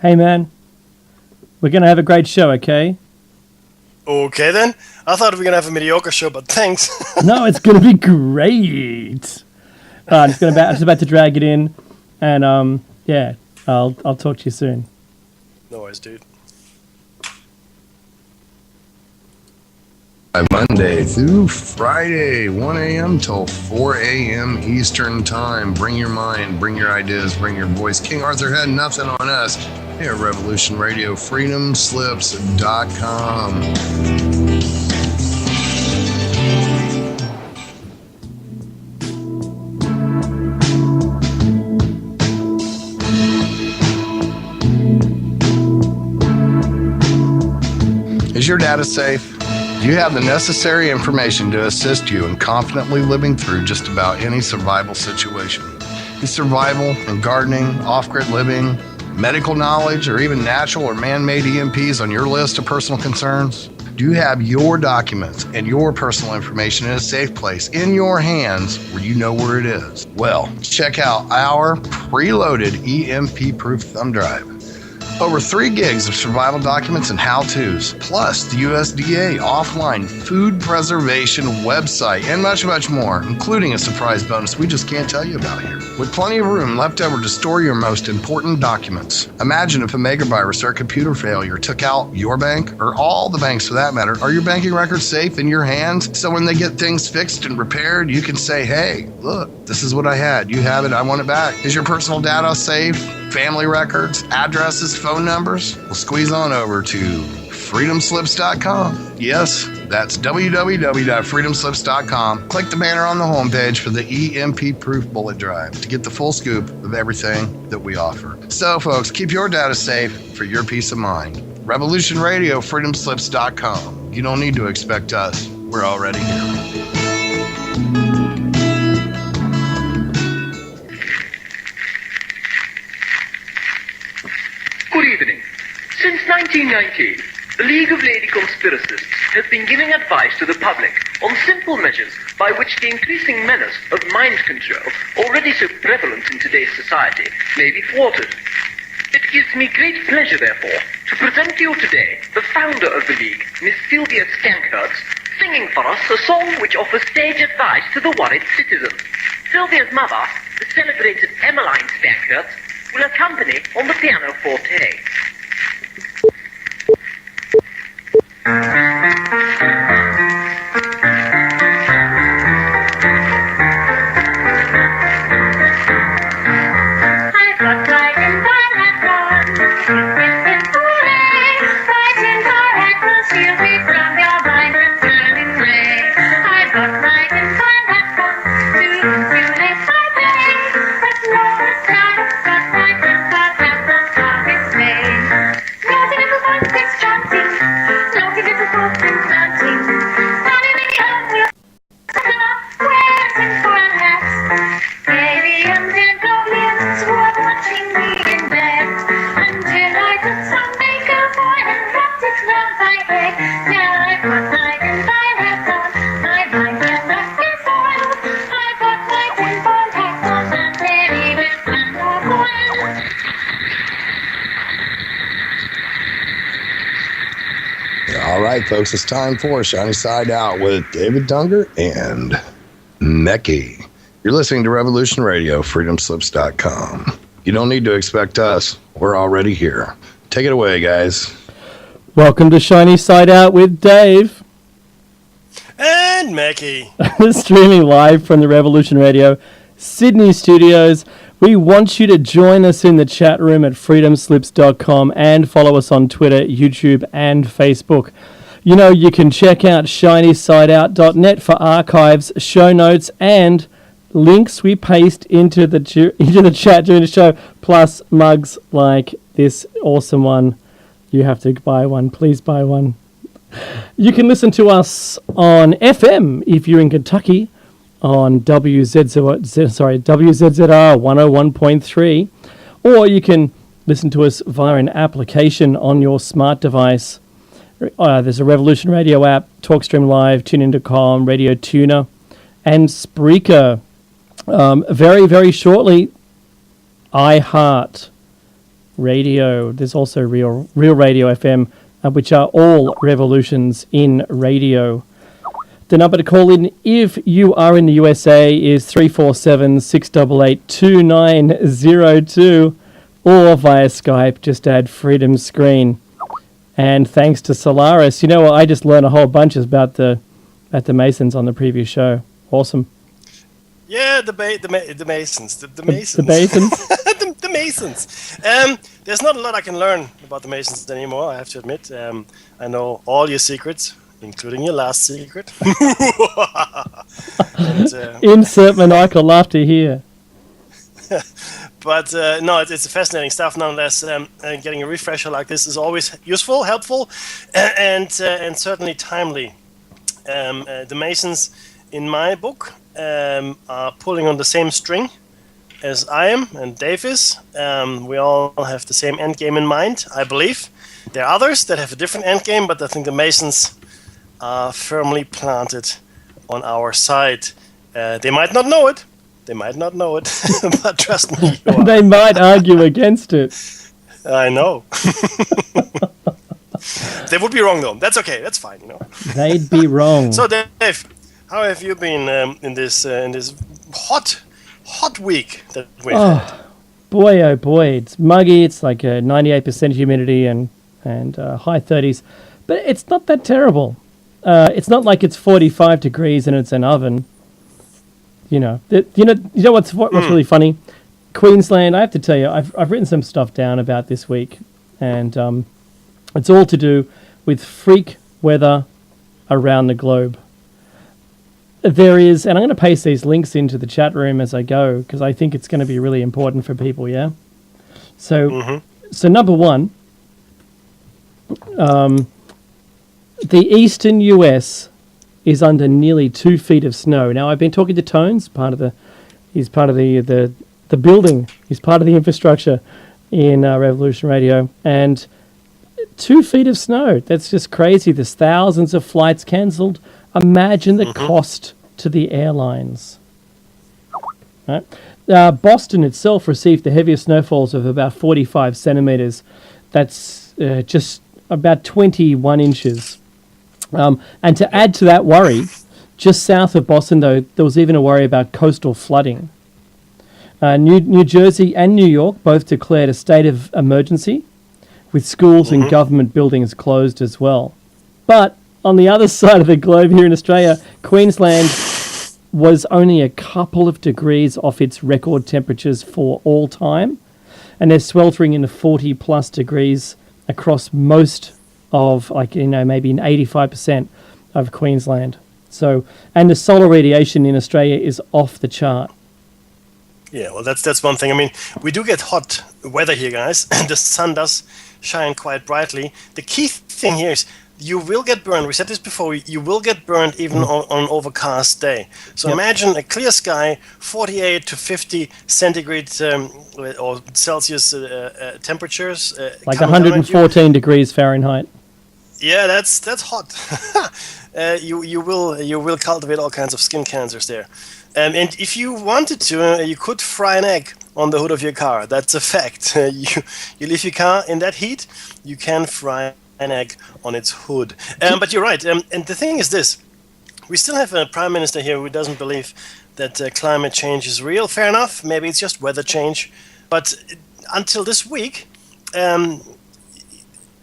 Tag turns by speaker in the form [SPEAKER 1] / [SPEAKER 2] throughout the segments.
[SPEAKER 1] Hey, man. We're going to have a great show, okay?
[SPEAKER 2] Okay, then. I thought we were going to have a mediocre show, but thanks.
[SPEAKER 1] No, it's going to be great. I'm just about to drag it in. And, yeah, I'll talk to you soon.
[SPEAKER 2] No worries, dude.
[SPEAKER 3] Monday through Friday, 1 a.m. till 4 a.m. Eastern Time. Bring your mind, bring your ideas, bring your voice. King Arthur had nothing on us here at Revolution Radio, freedomslips.com. Is your data safe? Do you have the necessary information to assist you in confidently living through just about any survival situation? Is survival and gardening, off-grid living, medical knowledge, or even natural or man-made EMPs on your list of personal concerns? Do you have your documents and your personal information in a safe place in your hands where you know where it is? Well, check out our preloaded EMP-proof thumb drive. Over 3 gigs of survival documents and how-tos, plus the USDA offline food preservation website, and much, much more, including a surprise bonus we just can't tell you about here. With plenty of room left over to store your most important documents. Imagine if a megavirus or a computer failure took out your bank, or all the banks for that matter. Are your banking records safe in your hands? So when they get things fixed and repaired, you can say, hey, look, this is what I had. You have it, I want it back. Is your personal data safe? Family records, addresses, phone numbers? Well, squeeze on over to freedomslips.com. Yes, that's www.freedomslips.com. Click the banner on the homepage for the EMP-proof bullet drive to get the full scoop of everything that we offer. So, folks, keep your data safe for your peace of mind. Revolution Radio, freedomslips.com. You don't need to expect us. We're already here.
[SPEAKER 4] Good evening. Since 1919, the League of Lady Conspiracists has been giving advice to the public on simple measures by which the increasing menace of mind control, already so prevalent in today's society, may be thwarted. It gives me great pleasure, therefore, to present to you today the founder of the League, Miss Sylvia Stankhurst, singing for us a song which offers sage advice to the worried citizen. Sylvia's mother, the celebrated Emmeline Stankhurst, will accompany on the pianoforte.
[SPEAKER 3] All right, folks, it's time for Shiny Side Out with David Dunger and Mecky. You're listening to Revolution Radio, freedomslips.com. You don't need to expect us. We're already here. Take it away, guys.
[SPEAKER 1] Welcome to Shiny Side Out with Dave.
[SPEAKER 2] And Mackie.
[SPEAKER 1] Streaming live from the Revolution Radio Sydney studios. We want you to join us in the chat room at freedomslips.com and follow us on Twitter, YouTube, and Facebook. You know, you can check out shinysideout.net for archives, show notes, and links we paste into the chat during the show, plus mugs like this awesome one. You have to buy one. Please buy one. You can listen to us on FM if you're in Kentucky on WZZR 101.3, or you can listen to us via an application on your smart device. There's a Revolution Radio app, TalkStream Live, TuneIn.com, Radio Tuner, and Spreaker. Very, very shortly, iHeart Radio. There's also Real Radio FM, which are all revolutions in radio. The number to call in if you are in the USA is 347-688-2902, or via Skype, just add Freedom Screen. And thanks to Solaris. You know what? I just learned a whole bunch about the Masons on the previous show. Awesome.
[SPEAKER 2] Yeah, the Masons. The Masons.
[SPEAKER 1] The Masons?
[SPEAKER 2] the Masons. There's not a lot I can learn about the Masons anymore, I have to admit. I know all your secrets, including your last secret. And,
[SPEAKER 1] insert maniacal laughter here.
[SPEAKER 2] But no, it's fascinating stuff nonetheless. Getting a refresher like this is always useful, helpful, and certainly timely. The Masons, in my book, are pulling on the same string as I am and Dave is. We all have the same end game in mind, I believe. There are others that have a different end game, but I think the Masons are firmly planted on our side. They might not know it. But trust me, you are.
[SPEAKER 1] They might argue against it.
[SPEAKER 2] I know. They would be wrong, though. That's okay. That's fine,
[SPEAKER 1] They'd be wrong.
[SPEAKER 2] So, Dave, how have you been in this hot week that we've had?
[SPEAKER 1] Boy, oh boy, it's muggy. It's like a 98% humidity and high 30s, but it's not that terrible. It's not like it's 45 degrees and it's an oven. You know what's really funny? Queensland. I have to tell you, I've written some stuff down about this week, and it's all to do with freak weather around the globe. There is, and I'm going to paste these links into the chat room as I go because I think it's going to be really important for people. Yeah. So number one, the eastern US is under nearly 2 feet of snow. Now, I've been talking to Tones, he's part of the building, he's part of the infrastructure in Revolution Radio, and 2 feet of snow, that's just crazy. There's thousands of flights cancelled. Imagine the cost to the airlines. Right? Boston itself received the heaviest snowfalls of about 45 centimetres. That's just about 21 inches. And to add to that worry, just south of Boston, though, there was even a worry about coastal flooding. New Jersey and New York both declared a state of emergency, with schools and government buildings closed as well. But on the other side of the globe here in Australia, Queensland was only a couple of degrees off its record temperatures for all time, and they're sweltering in the 40-plus degrees across most of, maybe 85% of Queensland. So, and the solar radiation in Australia is off the chart.
[SPEAKER 2] Yeah, well, that's one thing. I mean, we do get hot weather here, guys. The sun does shine quite brightly. The key thing here is you will get burned. We said this before. You will get burned even on an overcast day. So imagine a clear sky, 48 to 50 centigrade or Celsius temperatures.
[SPEAKER 1] Like 114 degrees Fahrenheit.
[SPEAKER 2] Yeah, that's hot. You will cultivate all kinds of skin cancers there. And if you wanted to, you could fry an egg on the hood of your car. That's a fact. You leave your car in that heat, you can fry an egg on its hood. But you're right. And the thing is this. We still have a prime minister here who doesn't believe that climate change is real. Fair enough. Maybe it's just weather change. But until this week,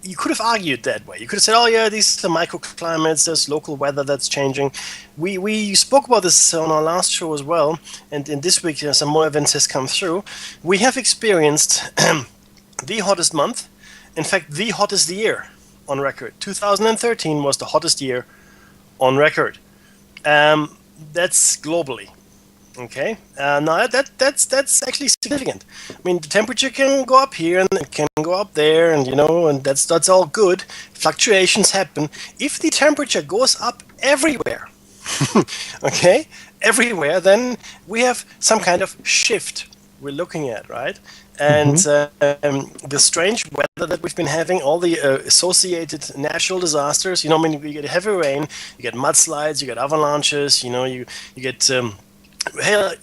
[SPEAKER 2] you could have argued that way. You could have said, oh yeah, these are microclimates, there's local weather that's changing. We spoke about this on our last show as well, and in this week some more events has come through. We have experienced the hottest month, in fact the hottest year on record. 2013 was the hottest year on record. That's globally. Okay, now that's actually significant. I mean, the temperature can go up here and it can go up there, and and that's all good. Fluctuations happen. If the temperature goes up everywhere, okay, everywhere, then we have some kind of shift we're looking at, right? And the strange weather that we've been having, all the associated natural disasters. You get heavy rain, you get mudslides, you get avalanches. You get hell,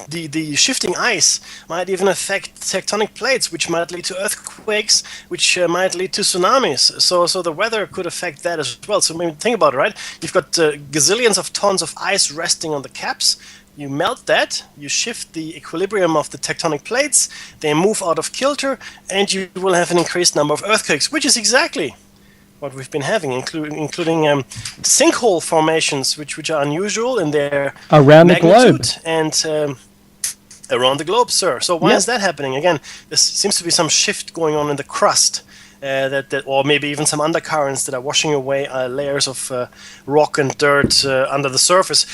[SPEAKER 2] the shifting ice might even affect tectonic plates, which might lead to earthquakes, which might lead to tsunamis. So the weather could affect that as well. So maybe think about it, right? You've got gazillions of tons of ice resting on the caps. You melt that, you shift the equilibrium of the tectonic plates, they move out of kilter, and you will have an increased number of earthquakes, which is exactly what we've been having, including sinkhole formations, which are unusual in their
[SPEAKER 1] Around the
[SPEAKER 2] magnitude
[SPEAKER 1] globe.
[SPEAKER 2] and around the globe, sir. So why
[SPEAKER 1] Yep.
[SPEAKER 2] is that happening? Again, there seems to be some shift going on in the crust, or maybe even some undercurrents that are washing away layers of rock and dirt under the surface.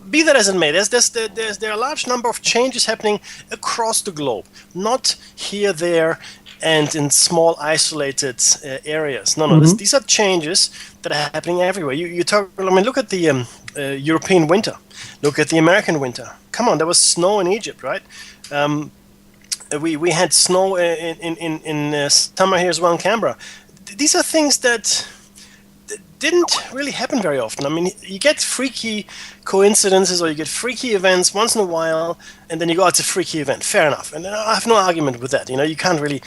[SPEAKER 2] Be that as it may, there are a large number of changes happening across the globe, not here, there, and in small isolated areas. No, these are changes that are happening everywhere. Look at the European winter. Look at the American winter. Come on, there was snow in Egypt, right? We had snow in summer here as well in Canberra. These are things that didn't really happen very often. I mean, you get freaky coincidences or you get freaky events once in a while, and then you go, it's a freaky event. Fair enough. And I have no argument with that. You can't really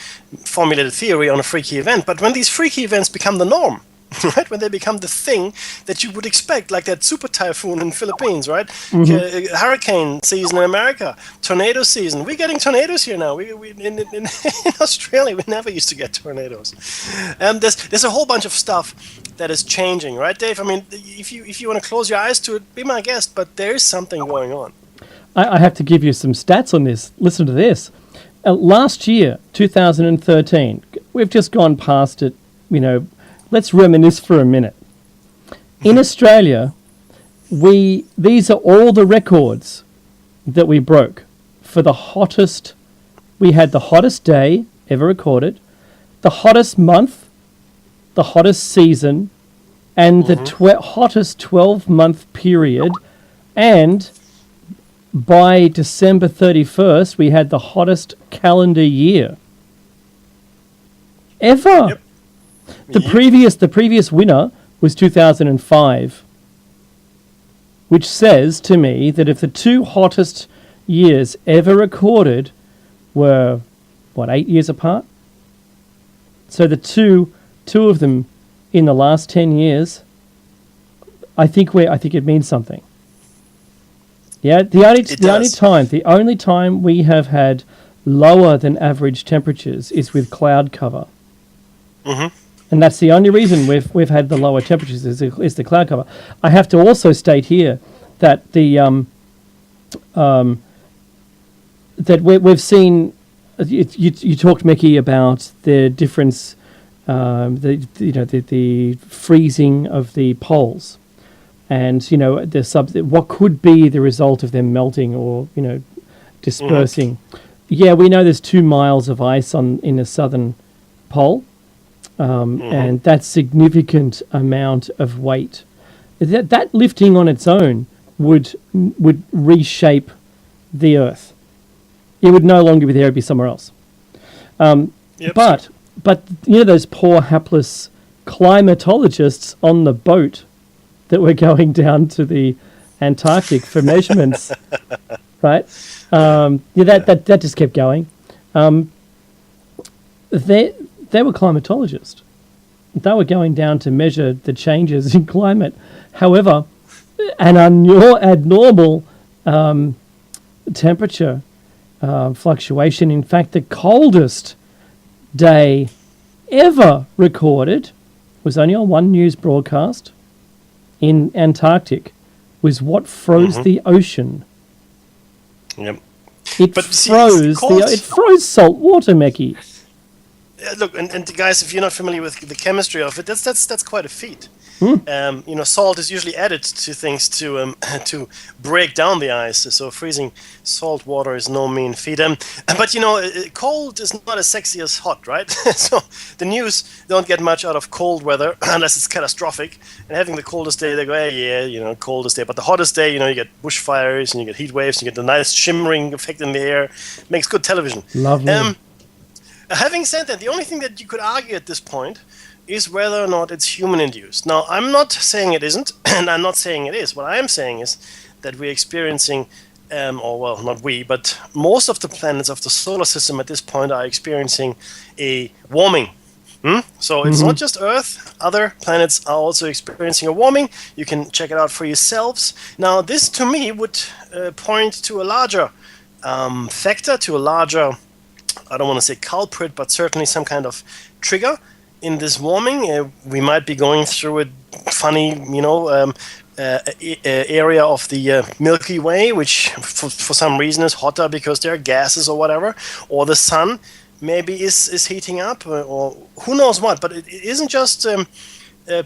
[SPEAKER 2] formulate a theory on a freaky event. But when these freaky events become the norm, right? When they become the thing that you would expect, like that super typhoon in the Philippines, right? Hurricane season in America, tornado season. We're getting tornadoes here now. In Australia, we never used to get tornadoes. There's a whole bunch of stuff that is changing, right, Dave? I mean, if you want to close your eyes to it, be my guest. But there is something going on.
[SPEAKER 1] I have to give you some stats on this. Listen to this. Last year, 2013, we've just gone past it, Let's reminisce for a minute. In Australia, these are all the records that we broke for the hottest. We had the hottest day ever recorded, the hottest month, the hottest season, and the hottest 12-month period. And by December 31st, we had the hottest calendar year ever.
[SPEAKER 2] Yep.
[SPEAKER 1] The previous winner was 2005, which says to me that if the two hottest years ever recorded were 8 years apart, so the two of them in the last 10 years, I think it means something. Yeah, the only time we have had lower than average temperatures is with cloud cover. And that's the only reason we've had the lower temperatures is the cloud cover. I have to also state here that that we've seen. You talked, Mickey, about the difference, the freezing of the poles, and what could be the result of them melting or dispersing. Yeah, we know there's 2 miles of ice in the southern pole. And that significant amount of weight, that lifting on its own would reshape the Earth. It would no longer be there; it'd be somewhere else. But those poor hapless climatologists on the boat that were going down to the Antarctic for measurements, right? That just kept going. They were climatologists. They were going down to measure the changes in climate. However, an abnormal temperature fluctuation, in fact, the coldest day ever recorded was only on one news broadcast in Antarctic, was what froze the ocean.
[SPEAKER 2] Yep.
[SPEAKER 1] It froze salt water, Mecky.
[SPEAKER 2] Look, and guys, if you're not familiar with the chemistry of it, that's quite a feat. Salt is usually added to things to break down the ice. So freezing salt water is no mean feat. But cold is not as sexy as hot, right? So the news don't get much out of cold weather unless it's catastrophic. And having the coldest day, they go, hey, yeah, coldest day. But the hottest day, you get bushfires and you get heat waves, and you get the nice shimmering effect in the air. Makes good television.
[SPEAKER 1] Lovely.
[SPEAKER 2] Having said that, the only thing that you could argue at this point is whether or not it's human-induced. Now, I'm not saying it isn't, and I'm not saying it is. What I am saying is that we're experiencing or well, not we, but most of the planets of the solar system at this point are experiencing a warming. So it's not just Earth. Other planets are also experiencing a warming. You can check it out for yourselves. Now, this to me would point to a larger factor, to a larger, I don't want to say culprit, but certainly some kind of trigger in this warming. We might be going through a funny, area of the Milky Way, which for some reason is hotter because there are gases or whatever, or the sun maybe is heating up, or who knows what. But it isn't just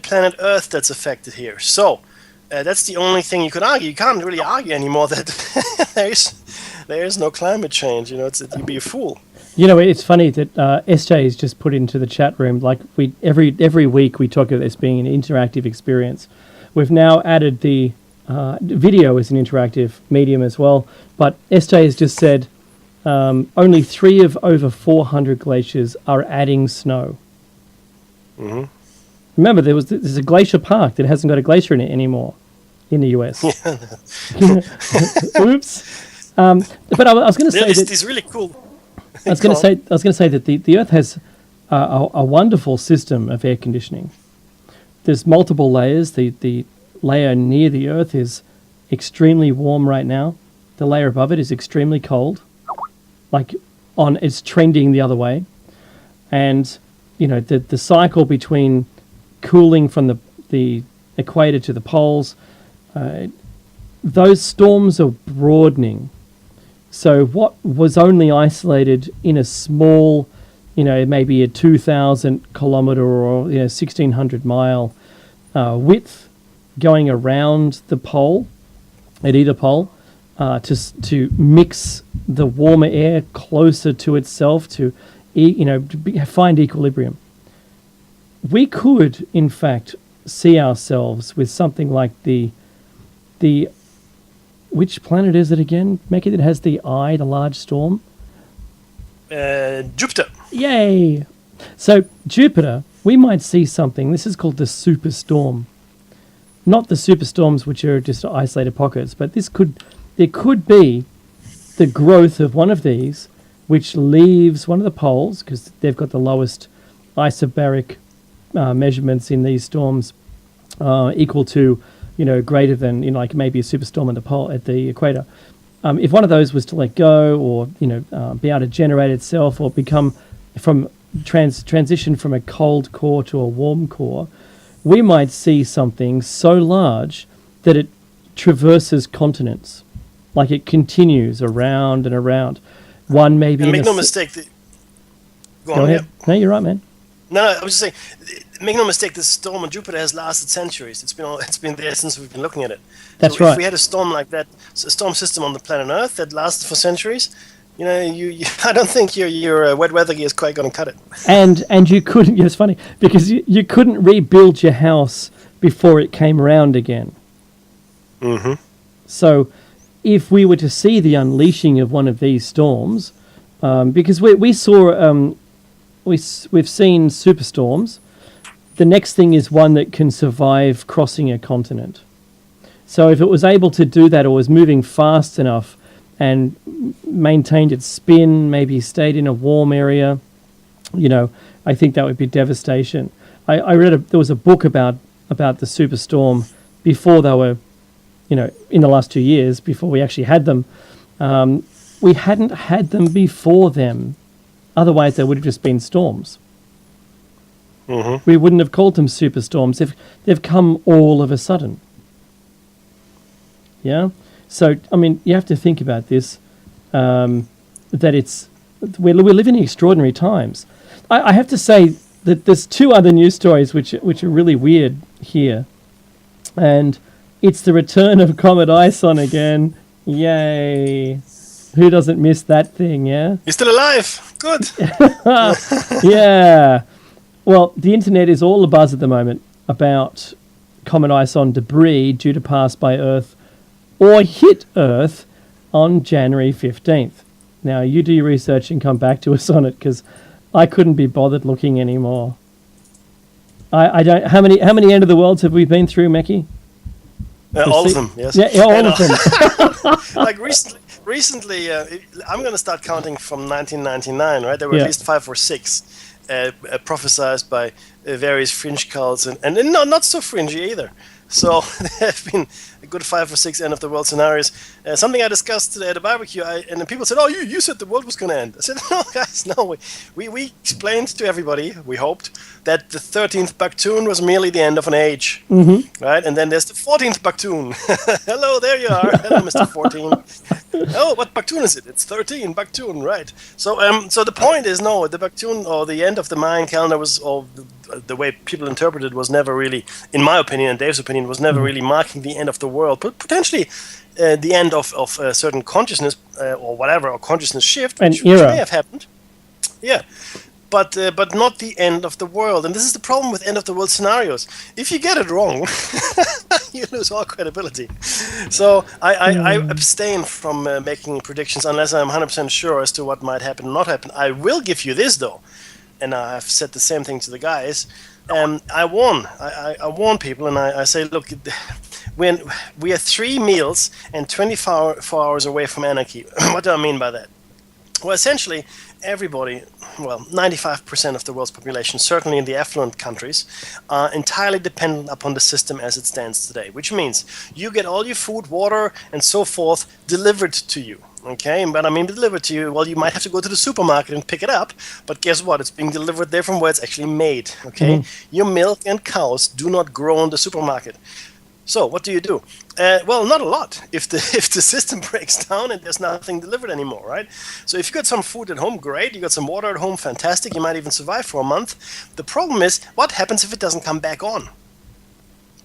[SPEAKER 2] planet Earth that's affected here. So that's the only thing you could argue. You can't really argue anymore that there is no climate change. You'd be a fool.
[SPEAKER 1] It's funny that SJ has just put into the chat room, like every week we talk about this being an interactive experience. We've now added the video as an interactive medium as well, but SJ has just said only 3 of over 400 glaciers are adding snow.
[SPEAKER 2] Mm-hmm.
[SPEAKER 1] Remember, there's a glacier park that hasn't got a glacier in it anymore in the US. Oops. But I was going to say that
[SPEAKER 2] it's really cool.
[SPEAKER 1] I was going to say that the Earth has a wonderful system of air conditioning. There's multiple layers. The layer near the Earth is extremely warm right now. The layer above it is extremely cold. It's trending the other way. And, the cycle between cooling from the equator to the poles, those storms are broadening. So what was only isolated in a small, maybe a 2,000 kilometer or 1,600 mile width going around the pole, at either pole, to mix the warmer air closer to itself to find equilibrium. We could, in fact, see ourselves with something like the which planet is it again, Meki, that has the large storm?
[SPEAKER 2] Jupiter.
[SPEAKER 1] Yay! So Jupiter, we might see something. This is called the superstorm. Not the superstorms, which are just isolated pockets, but there could be the growth of one of these, which leaves one of the poles, because they've got the lowest isobaric measurements in these storms, equal to, greater than, maybe a superstorm at the equator. If one of those was to let go, or be able to generate itself, or become transition from a cold core to a warm core, we might see something so large that it traverses continents, like it continues around and around. One maybe.
[SPEAKER 2] And make no mistake.
[SPEAKER 1] Go ahead. Yeah. No, you're right, man.
[SPEAKER 2] No, I was just saying. Make no mistake. This storm on Jupiter has lasted centuries. It's been there since we've been looking at it.
[SPEAKER 1] That's
[SPEAKER 2] so
[SPEAKER 1] right.
[SPEAKER 2] If we had a storm like that, a storm system on the planet Earth that lasted for centuries, I don't think your wet weather gear is quite going to cut it.
[SPEAKER 1] And you couldn't. It's funny because you couldn't rebuild your house before it came around again.
[SPEAKER 2] Mm-hmm.
[SPEAKER 1] So, if we were to see the unleashing of one of these storms, because we saw we've seen superstorms. The next thing is one that can survive crossing a continent. So if it was able to do that, or was moving fast enough and maintained its spin, maybe stayed in a warm area, I think that would be devastation. I read there was a book about the superstorm before they were, in the last 2 years, before we actually had them. We hadn't had them before them. Otherwise, they would have just been storms.
[SPEAKER 2] Mm-hmm.
[SPEAKER 1] We wouldn't have called them superstorms. They've come all of a sudden. Yeah? So, you have to think about this, that we live in extraordinary times. I have to say that there's 2 other news stories which are really weird here. And it's the return of Comet Ison again. Yay. Who doesn't miss that thing, yeah?
[SPEAKER 2] You're still alive. Good.
[SPEAKER 1] Yeah. Well, the internet is all abuzz at the moment about Comet Ison debris due to pass by Earth or hit Earth on January 15th. Now, you do your research and come back to us on it, because I couldn't be bothered looking anymore. I don't. How many end of the worlds have we been through, Meki?
[SPEAKER 2] All of them, yes.
[SPEAKER 1] Yeah, all of them.
[SPEAKER 2] Like recently, I'm going to start counting from 1999, right? There were
[SPEAKER 1] Yeah.
[SPEAKER 2] at least 5 or 6 prophesized by various fringe cults, and not so fringy either. So there have been a good 5 or 6 end of the world scenarios. Something I discussed today at a barbecue, and then people said, "Oh, you said the world was going to end." I said, "No, guys, no. We explained to everybody, we hoped, that the 13th Baktoon was merely the end of an age, right? And then there's the 14th Baktoon. Hello, there you are. Hello, Mr. 14. Oh, what Baktoon is it? It's 13 Baktoon, right? So the point is, no, the Baktoon or the end of the Mayan calendar was, or the way people interpreted, was never really, in my opinion and Dave's opinion, was never really marking the end of the world, but potentially the end of a certain consciousness or whatever, or consciousness shift, which may have happened. Yeah. But not the end of the world. And this is the problem with end of the world scenarios. If you get it wrong, you lose all credibility. So I abstain from making predictions unless I'm 100% sure as to what might happen or not happen. I will give you this, though, and I've said the same thing to the guys. I warn people, and I say, look, when we are 3 meals and 24 hours away from anarchy. What do I mean by that? Well, essentially, everybody, 95% of the world's population, certainly in the affluent countries, are entirely dependent upon the system as it stands today, which means you get all your food, water, and so forth delivered to you. Okay, but I mean delivered to you, well, you might have to go to the supermarket and pick it up, but guess what? It's being delivered there from where it's actually made. Okay, your milk and cows do not grow in the supermarket. So what do? Well, not a lot. If the system breaks down and there's nothing delivered anymore, right? So if you got some food at home, great. You got some water at home, fantastic. You might even survive for a month. The problem is, what happens if it doesn't come back on?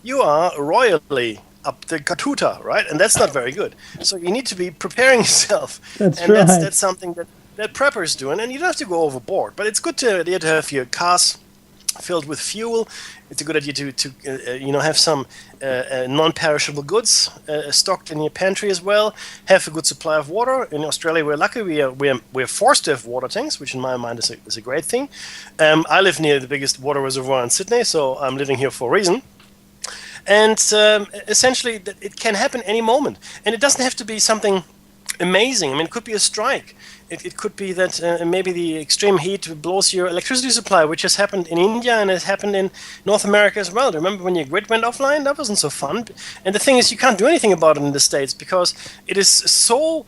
[SPEAKER 2] You are royally up the katuta, right? And that's not very good. So you need to be preparing yourself. That's something that preppers do. And you don't have to go overboard. But it's good to have your cars filled with fuel. It's a good idea to have some non-perishable goods stocked in your pantry as well. Have a good supply of water. In Australia, we're lucky. We're forced to have water tanks, which in my mind is a great thing. I live near the biggest water reservoir in Sydney, so I'm living here for a reason. And essentially, it can happen any moment, and it doesn't have to be something amazing. I mean, it could be a strike. It could be that maybe the extreme heat blows your electricity supply, which has happened in India and has happened in North America as well. Remember when your grid went offline? That wasn't so fun. And the thing is, you can't do anything about it in the States because it is so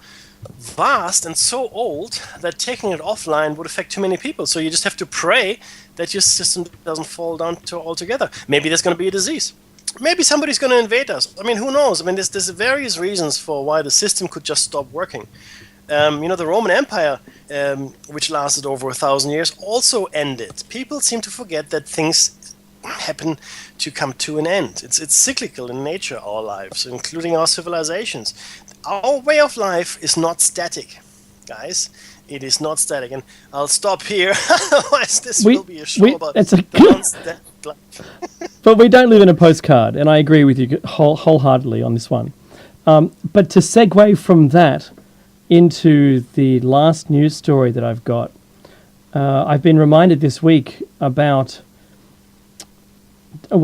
[SPEAKER 2] vast and so old that taking it offline would affect too many people. So you just have to pray that your system doesn't fall down altogether. Maybe there's going to be a disease. Maybe somebody's going to invade us. I mean, who knows? I mean, there's various reasons for why the system could just stop working. The Roman Empire, which lasted over 1,000 years, also ended. People seem to forget that things happen to come to an end. It's cyclical in nature, our lives, including our civilizations. Our way of life is not static, guys. It is not static. And I'll stop here. Otherwise, this will be a show about the non-static life.
[SPEAKER 1] But we don't live in a postcard, and I agree with you wholeheartedly on this one. But to segue from that into the last news story that I've got, I've been reminded this week about, a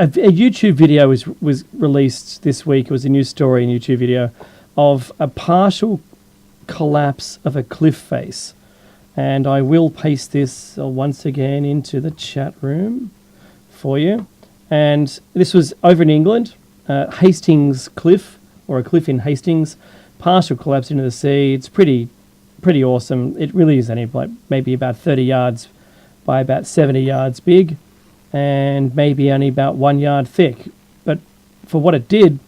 [SPEAKER 1] YouTube video was released this week. It was a news story, a YouTube video, of a partial collapse of a cliff face. And I will paste this once again into the chat room for you. And this was over in England, Hastings Cliff, or a cliff in Hastings, partial collapse into the sea. It's pretty awesome. It really is only like maybe about 30 yards by about 70 yards big, and maybe only about 1 yard thick. But for what it did,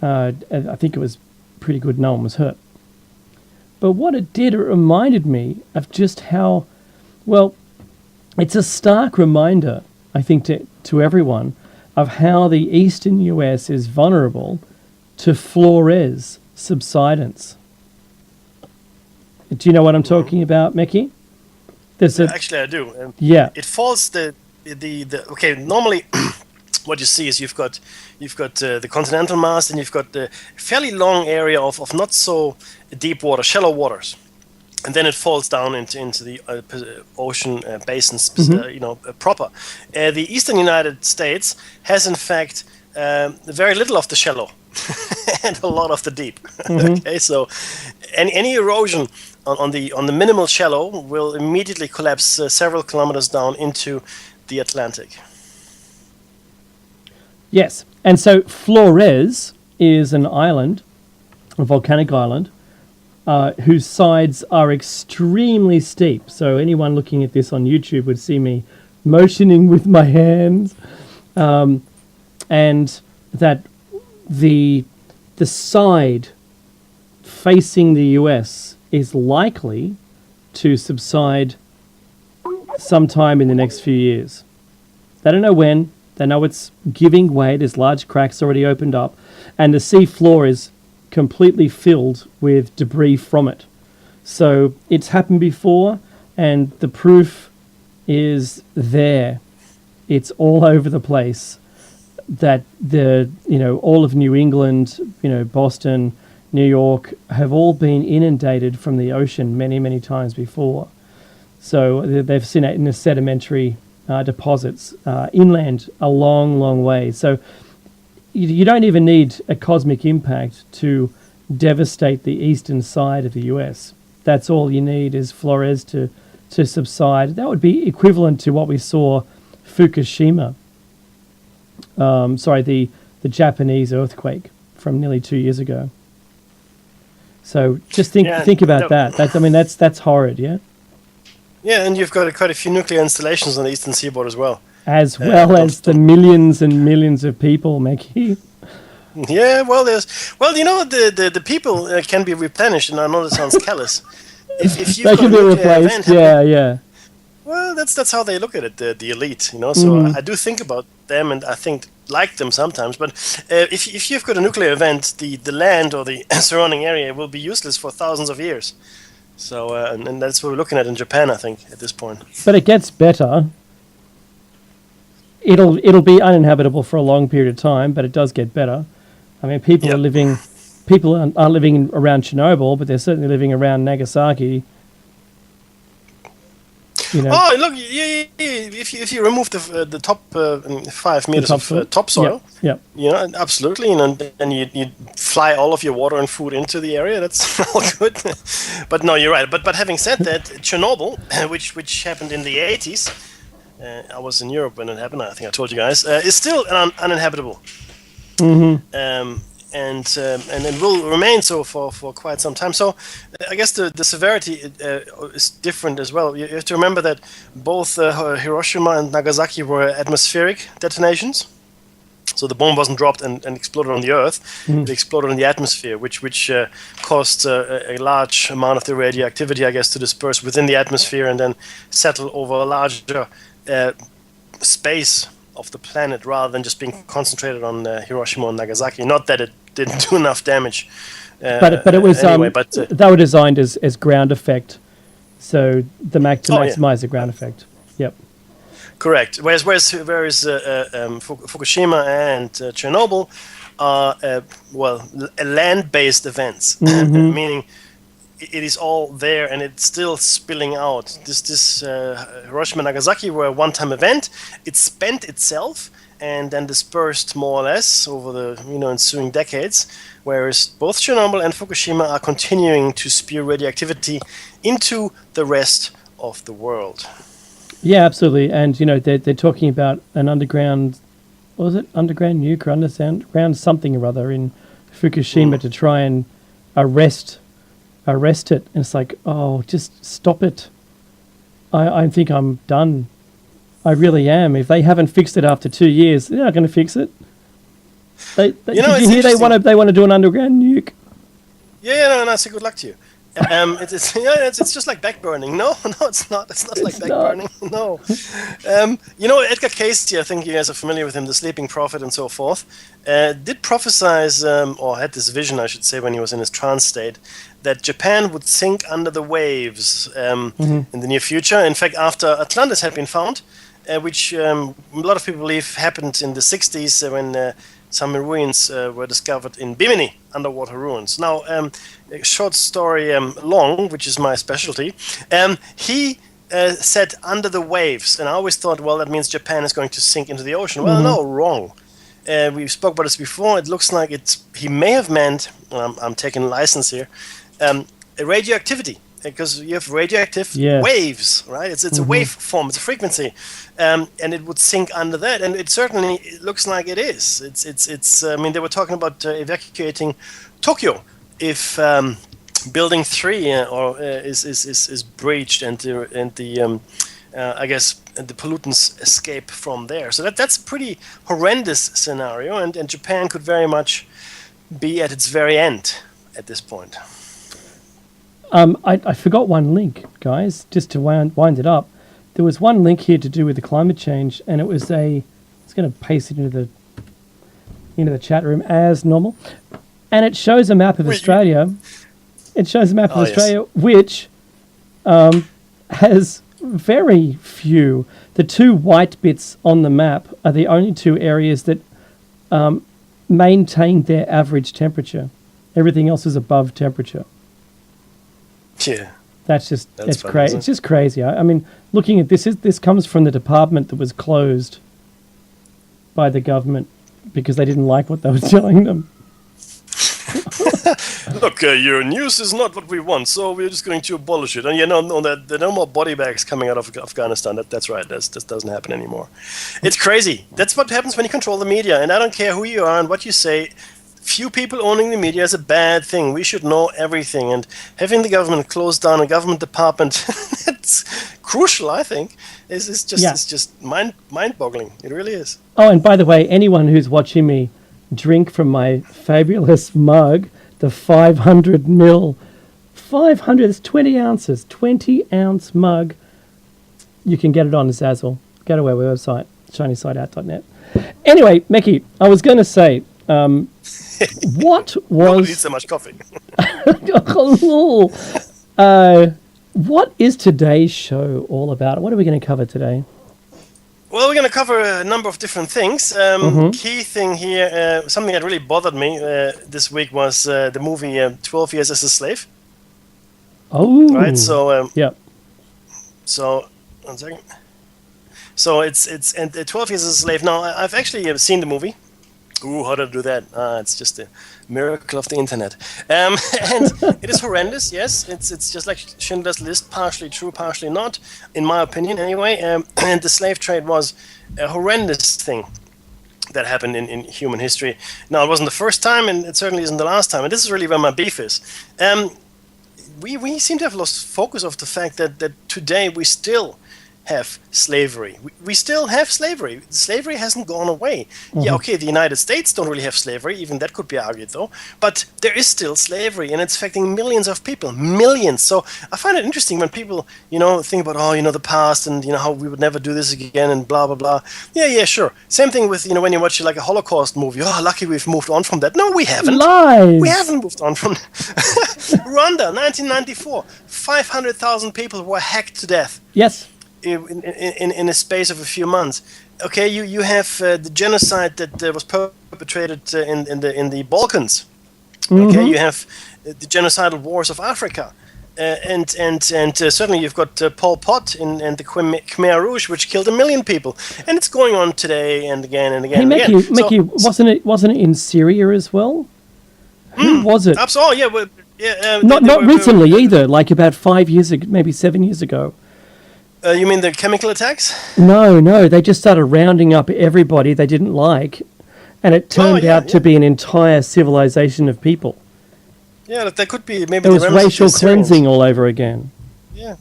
[SPEAKER 1] I think it was pretty good. No one was hurt. But what it did, it reminded me of just how, it's a stark reminder, I think, to everyone of how the eastern US is vulnerable to Flores subsidence. Do you know what I'm talking about, Mickey?
[SPEAKER 2] Actually, I do.
[SPEAKER 1] Yeah.
[SPEAKER 2] It falls okay. Normally, what you see is you've got the continental mast, and you've got the fairly long area of not so deep water, shallow waters, and then it falls down into the ocean basins, proper. The eastern United States has in fact very little of the shallow and a lot of the deep. Okay, so any erosion on the minimal shallow will immediately collapse several kilometers down into the Atlantic.
[SPEAKER 1] Yes, and so Flores is an island, a volcanic island, whose sides are extremely steep. So anyone looking at this on YouTube would see me motioning with my hands, and that the side facing the US is likely to subside sometime in the next few years. They don't know when. They know it's giving way. There's large cracks already opened up, and the sea floor is completely filled with debris from it. So it's happened before, and the proof is there. It's all over the place that all of New England, Boston, New York have all been inundated from the ocean many, many times before. So they've seen it in the sedimentary deposits inland a long, long way. So you don't even need a cosmic impact to devastate the eastern side of the US. That's all you need is Flores to subside. That would be equivalent to what we saw Fukushima. The Japanese earthquake from nearly 2 years ago. So just think about that. That's horrid, yeah?
[SPEAKER 2] Yeah, and you've got quite a few nuclear installations on the eastern seaboard as well.
[SPEAKER 1] As well as the millions and millions of people, Mackie.
[SPEAKER 2] Yeah, the people can be replenished, and I know that sounds callous. If
[SPEAKER 1] they can be replaced, yeah.
[SPEAKER 2] Well, that's how they look at it, the elite, So I do think about them, and I think like them sometimes. But if you've got a nuclear event, the land or the surrounding area will be useless for thousands of years. So and that's what we're looking at in Japan, I think, at this point.
[SPEAKER 1] But it gets better. It'll be uninhabitable for a long period of time, but it does get better. I mean, people aren't living around Chernobyl, but they're certainly living around Nagasaki.
[SPEAKER 2] Oh, look! Yeah. If you remove the top 5 meters of topsoil, absolutely, and you fly all of your water and food into the area, that's all good. But no, you're right. But having said that, Chernobyl, which happened in the 80s, I was in Europe when it happened. I think I told you guys, is still uninhabitable. Mm-hmm. And it will remain so for quite some time. So I guess the severity is different as well. You have to remember that both Hiroshima and Nagasaki were atmospheric detonations. So the bomb wasn't dropped and exploded on the Earth. Mm-hmm. It exploded in the atmosphere, which caused a large amount of the radioactivity, I guess, to disperse within the atmosphere and then settle over a larger space of the planet rather than just being concentrated on Hiroshima and Nagasaki. Not that it didn't do enough damage.
[SPEAKER 1] But it was anyway, they were designed as ground effect, so to maximize the ground effect. Yep.
[SPEAKER 2] Correct. Whereas Fukushima and Chernobyl are land-based events, mm-hmm. meaning it is all there and it's still spilling out. This Hiroshima and Nagasaki were a one-time event. It spent itself and then dispersed more or less over the ensuing decades, whereas both Chernobyl and Fukushima are continuing to spew radioactivity into the rest of the world.
[SPEAKER 1] Yeah, absolutely. And they're talking about an underground, what was it, underground nuke or underground something or other in Fukushima to try and arrest it. And it's like, oh, just stop it. I think I'm done. I really am. If they haven't fixed it after 2 years, they're not going to fix it. Did you hear they want to do an underground nuke?
[SPEAKER 2] Yeah, no, so good luck to you. It's just like backburning. No, it's not. It's not like backburning. No. Edgar Cayce, I think you guys are familiar with him, the Sleeping Prophet and so forth, did prophesize, or had this vision, I should say, when he was in his trance state, that Japan would sink under the waves in the near future. In fact, after Atlantis had been found, which a lot of people believe happened in the 60s when some ruins were discovered in Bimini, underwater ruins. Now, a short story long, which is my specialty, he said under the waves, and I always thought, well, that means Japan is going to sink into the ocean. Well, no, wrong. we spoke about this before. It looks like he may have meant, I'm taking license here, a radioactivity, because you have radioactive waves, right? It's a waveform, it's a frequency, and it would sink under that, and it looks like it is. It's. I mean, they were talking about evacuating Tokyo if Building 3 is breached, and the I guess the pollutants escape from there. So that's a pretty horrendous scenario, and Japan could very much be at its very end at this point.
[SPEAKER 1] I forgot one link, guys, just to wind it up. There was one link here to do with the climate change, and it was it's going to paste it into the chat room as normal. And it shows a map of Australia. It shows a map of Australia, which has very few. The two white bits on the map are the only two areas that maintain their average temperature. Everything else is above temperature.
[SPEAKER 2] Yeah,
[SPEAKER 1] it's crazy. It's just crazy. I mean, looking at this comes from the department that was closed by the government because they didn't like what they were telling them.
[SPEAKER 2] Look, your news is not what we want, so we're just going to abolish it. And there are no more body bags coming out of Afghanistan. That's right. That doesn't happen anymore. It's crazy. That's what happens when you control the media. And I don't care who you are and what you say. Few people owning the media is a bad thing. We should know everything. And having the government close down a government department, that's crucial, I think. It's just mind-boggling. It really is.
[SPEAKER 1] Oh, and by the way, anyone who's watching me drink from my fabulous mug, the 500 ml, 500, it's 20 ounces, 20-ounce mug, you can get it on Zazzle. Go to our website, shinysideout.net. Anyway, Meki, I was going to say, what was...
[SPEAKER 2] Nobody needs so much coffee.
[SPEAKER 1] What is today's show all about? What are we going to cover today?
[SPEAKER 2] Well, we're going to cover a number of different things. Key thing here, something that really bothered me this week was the movie 12 Years as a Slave.
[SPEAKER 1] Oh.
[SPEAKER 2] Right, so...
[SPEAKER 1] yeah.
[SPEAKER 2] So, 1 second. So it's 12 Years as a Slave. Now, I've actually seen the movie. Ooh, how did I do that? It's just a miracle of the internet. And it is horrendous, yes. It's just like Schindler's List, partially true, partially not, in my opinion anyway. And the slave trade was a horrendous thing that happened in human history. Now, it wasn't the first time, and it certainly isn't the last time. And this is really where my beef is. We seem to have lost focus of the fact that today we still have slavery. We still have slavery. Slavery hasn't gone away. Mm-hmm. Yeah, okay, the United States don't really have slavery, even that could be argued though, but there is still slavery, and it's affecting millions of people, millions. So I find it interesting when people, think about, the past and, how we would never do this again and blah, blah, blah. Yeah, sure. Same thing with, when you watch like a Holocaust movie, lucky we've moved on from that. No, we haven't.
[SPEAKER 1] Lies.
[SPEAKER 2] We haven't moved on from Rwanda, 1994, 500,000 people were hacked to death.
[SPEAKER 1] Yes.
[SPEAKER 2] In a space of a few months. Okay, you have the genocide that was perpetrated in the Balkans.
[SPEAKER 1] Mm-hmm.
[SPEAKER 2] Okay, you have the genocidal wars of Africa, and certainly you've got Pol Pot and the Khmer Rouge, which killed 1 million people, and it's going on today and again and again.
[SPEAKER 1] Hey, Mickey, wasn't it in Syria as well? Who was it?
[SPEAKER 2] Absolutely, yeah. Well, yeah.
[SPEAKER 1] Not recently either. Like about 5 years ago, maybe 7 years ago.
[SPEAKER 2] You mean the chemical attacks?
[SPEAKER 1] No. They just started rounding up everybody they didn't like, and it turned out to be an entire civilization of people.
[SPEAKER 2] Yeah, that could be maybe.
[SPEAKER 1] It was racial cleansing all over again.
[SPEAKER 2] Yeah.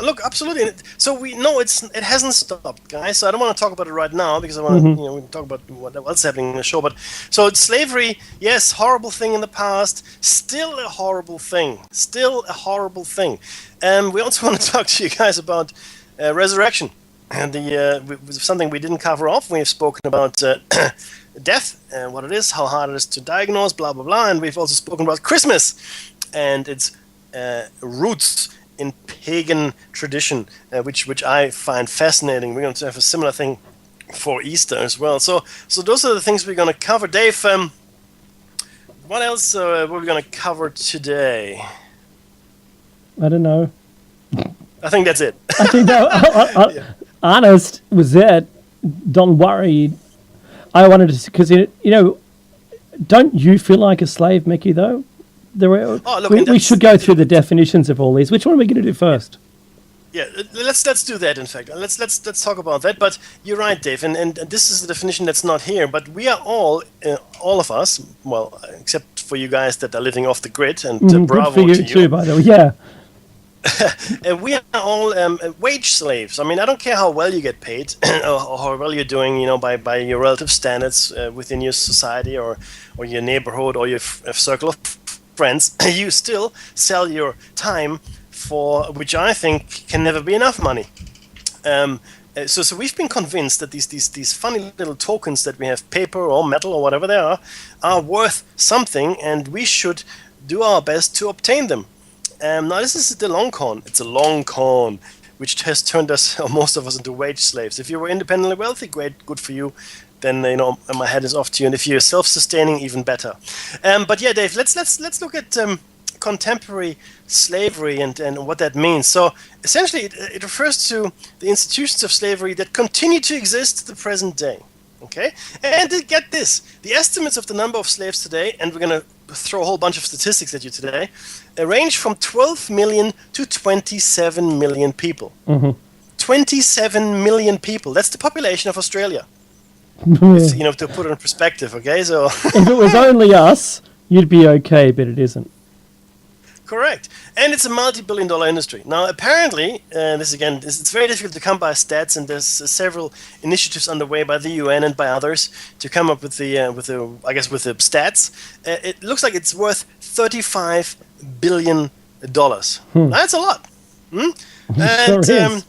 [SPEAKER 2] Look, absolutely. So it hasn't stopped, guys. So I don't want to talk about it right now because I want to, we can talk about what's happening in the show. But so it's slavery, yes, horrible thing in the past, still a horrible thing. We also want to talk to you guys about resurrection and something we didn't cover off. We've spoken about death and what it is, how hard it is to diagnose, blah blah blah, and we've also spoken about Christmas and its roots in pagan tradition, which I find fascinating. We're going to have a similar thing for Easter as well. So those are the things we're going to cover. Dave, what else were we going to cover today?
[SPEAKER 1] I don't know.
[SPEAKER 2] I think that's it.
[SPEAKER 1] I think that, honest was it. Don't worry. I wanted to, because don't you feel like a slave, Mickey? Though we should go through the definitions of all these. Which one are we going to do first?
[SPEAKER 2] Yeah, let's do that. In fact, let's talk about that. But you're right, Dave, and this is the definition that's not here. But we are all of us, well, except for you guys that are living off the grid, and bravo
[SPEAKER 1] good for you
[SPEAKER 2] to
[SPEAKER 1] too, by the way. Yeah.
[SPEAKER 2] We are all wage slaves. I mean, I don't care how well you get paid or how well you're doing, by your relative standards within your society or your neighborhood or your circle of friends. You still sell your time for which I think can never be enough money. So we've been convinced that these funny little tokens that we have, paper or metal or whatever they are worth something, and we should do our best to obtain them. Now this is the long con. It's a long con, which has turned us, or most of us, into wage slaves. If you were independently wealthy, great, good for you. Then my hat is off to you. And if you're self-sustaining, even better. But yeah, Dave, let's look at contemporary slavery and what that means. So essentially, it refers to the institutions of slavery that continue to exist to the present day. Okay, and get this: the estimates of the number of slaves today, and we're going to throw a whole bunch of statistics at you today, range from 12 million to 27 million people. 27 million people. That's the population of Australia. To put it in perspective. Okay, so
[SPEAKER 1] if it was only us, you'd be okay, but it isn't.
[SPEAKER 2] Correct. And it's a multi-billion-dollar industry. Now, apparently, it's very difficult to come by stats, and there's several initiatives underway by the UN and by others to come up with the stats. It looks like it's worth $35 billion. That's a lot.
[SPEAKER 1] Sure is.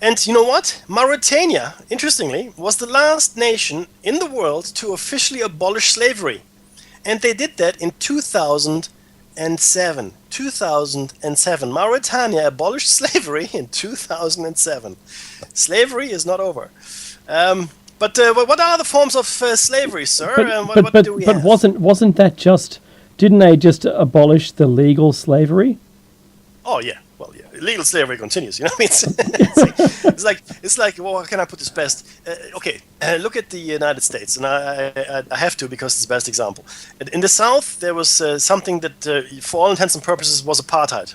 [SPEAKER 2] And you know what? Mauritania, interestingly, was the last nation in the world to officially abolish slavery. And they did that in 2007. 2007. Mauritania abolished slavery in 2007. Slavery is not over. But what are the forms of slavery, sir? What do we have?
[SPEAKER 1] Wasn't that just? Didn't they just abolish the legal slavery?
[SPEAKER 2] Oh yeah. Well, yeah. Illegal slavery continues. You know, it's like. Well, how can I put this best? Look at the United States, and I have to because it's the best example. In the South, there was something that, for all intents and purposes, was apartheid,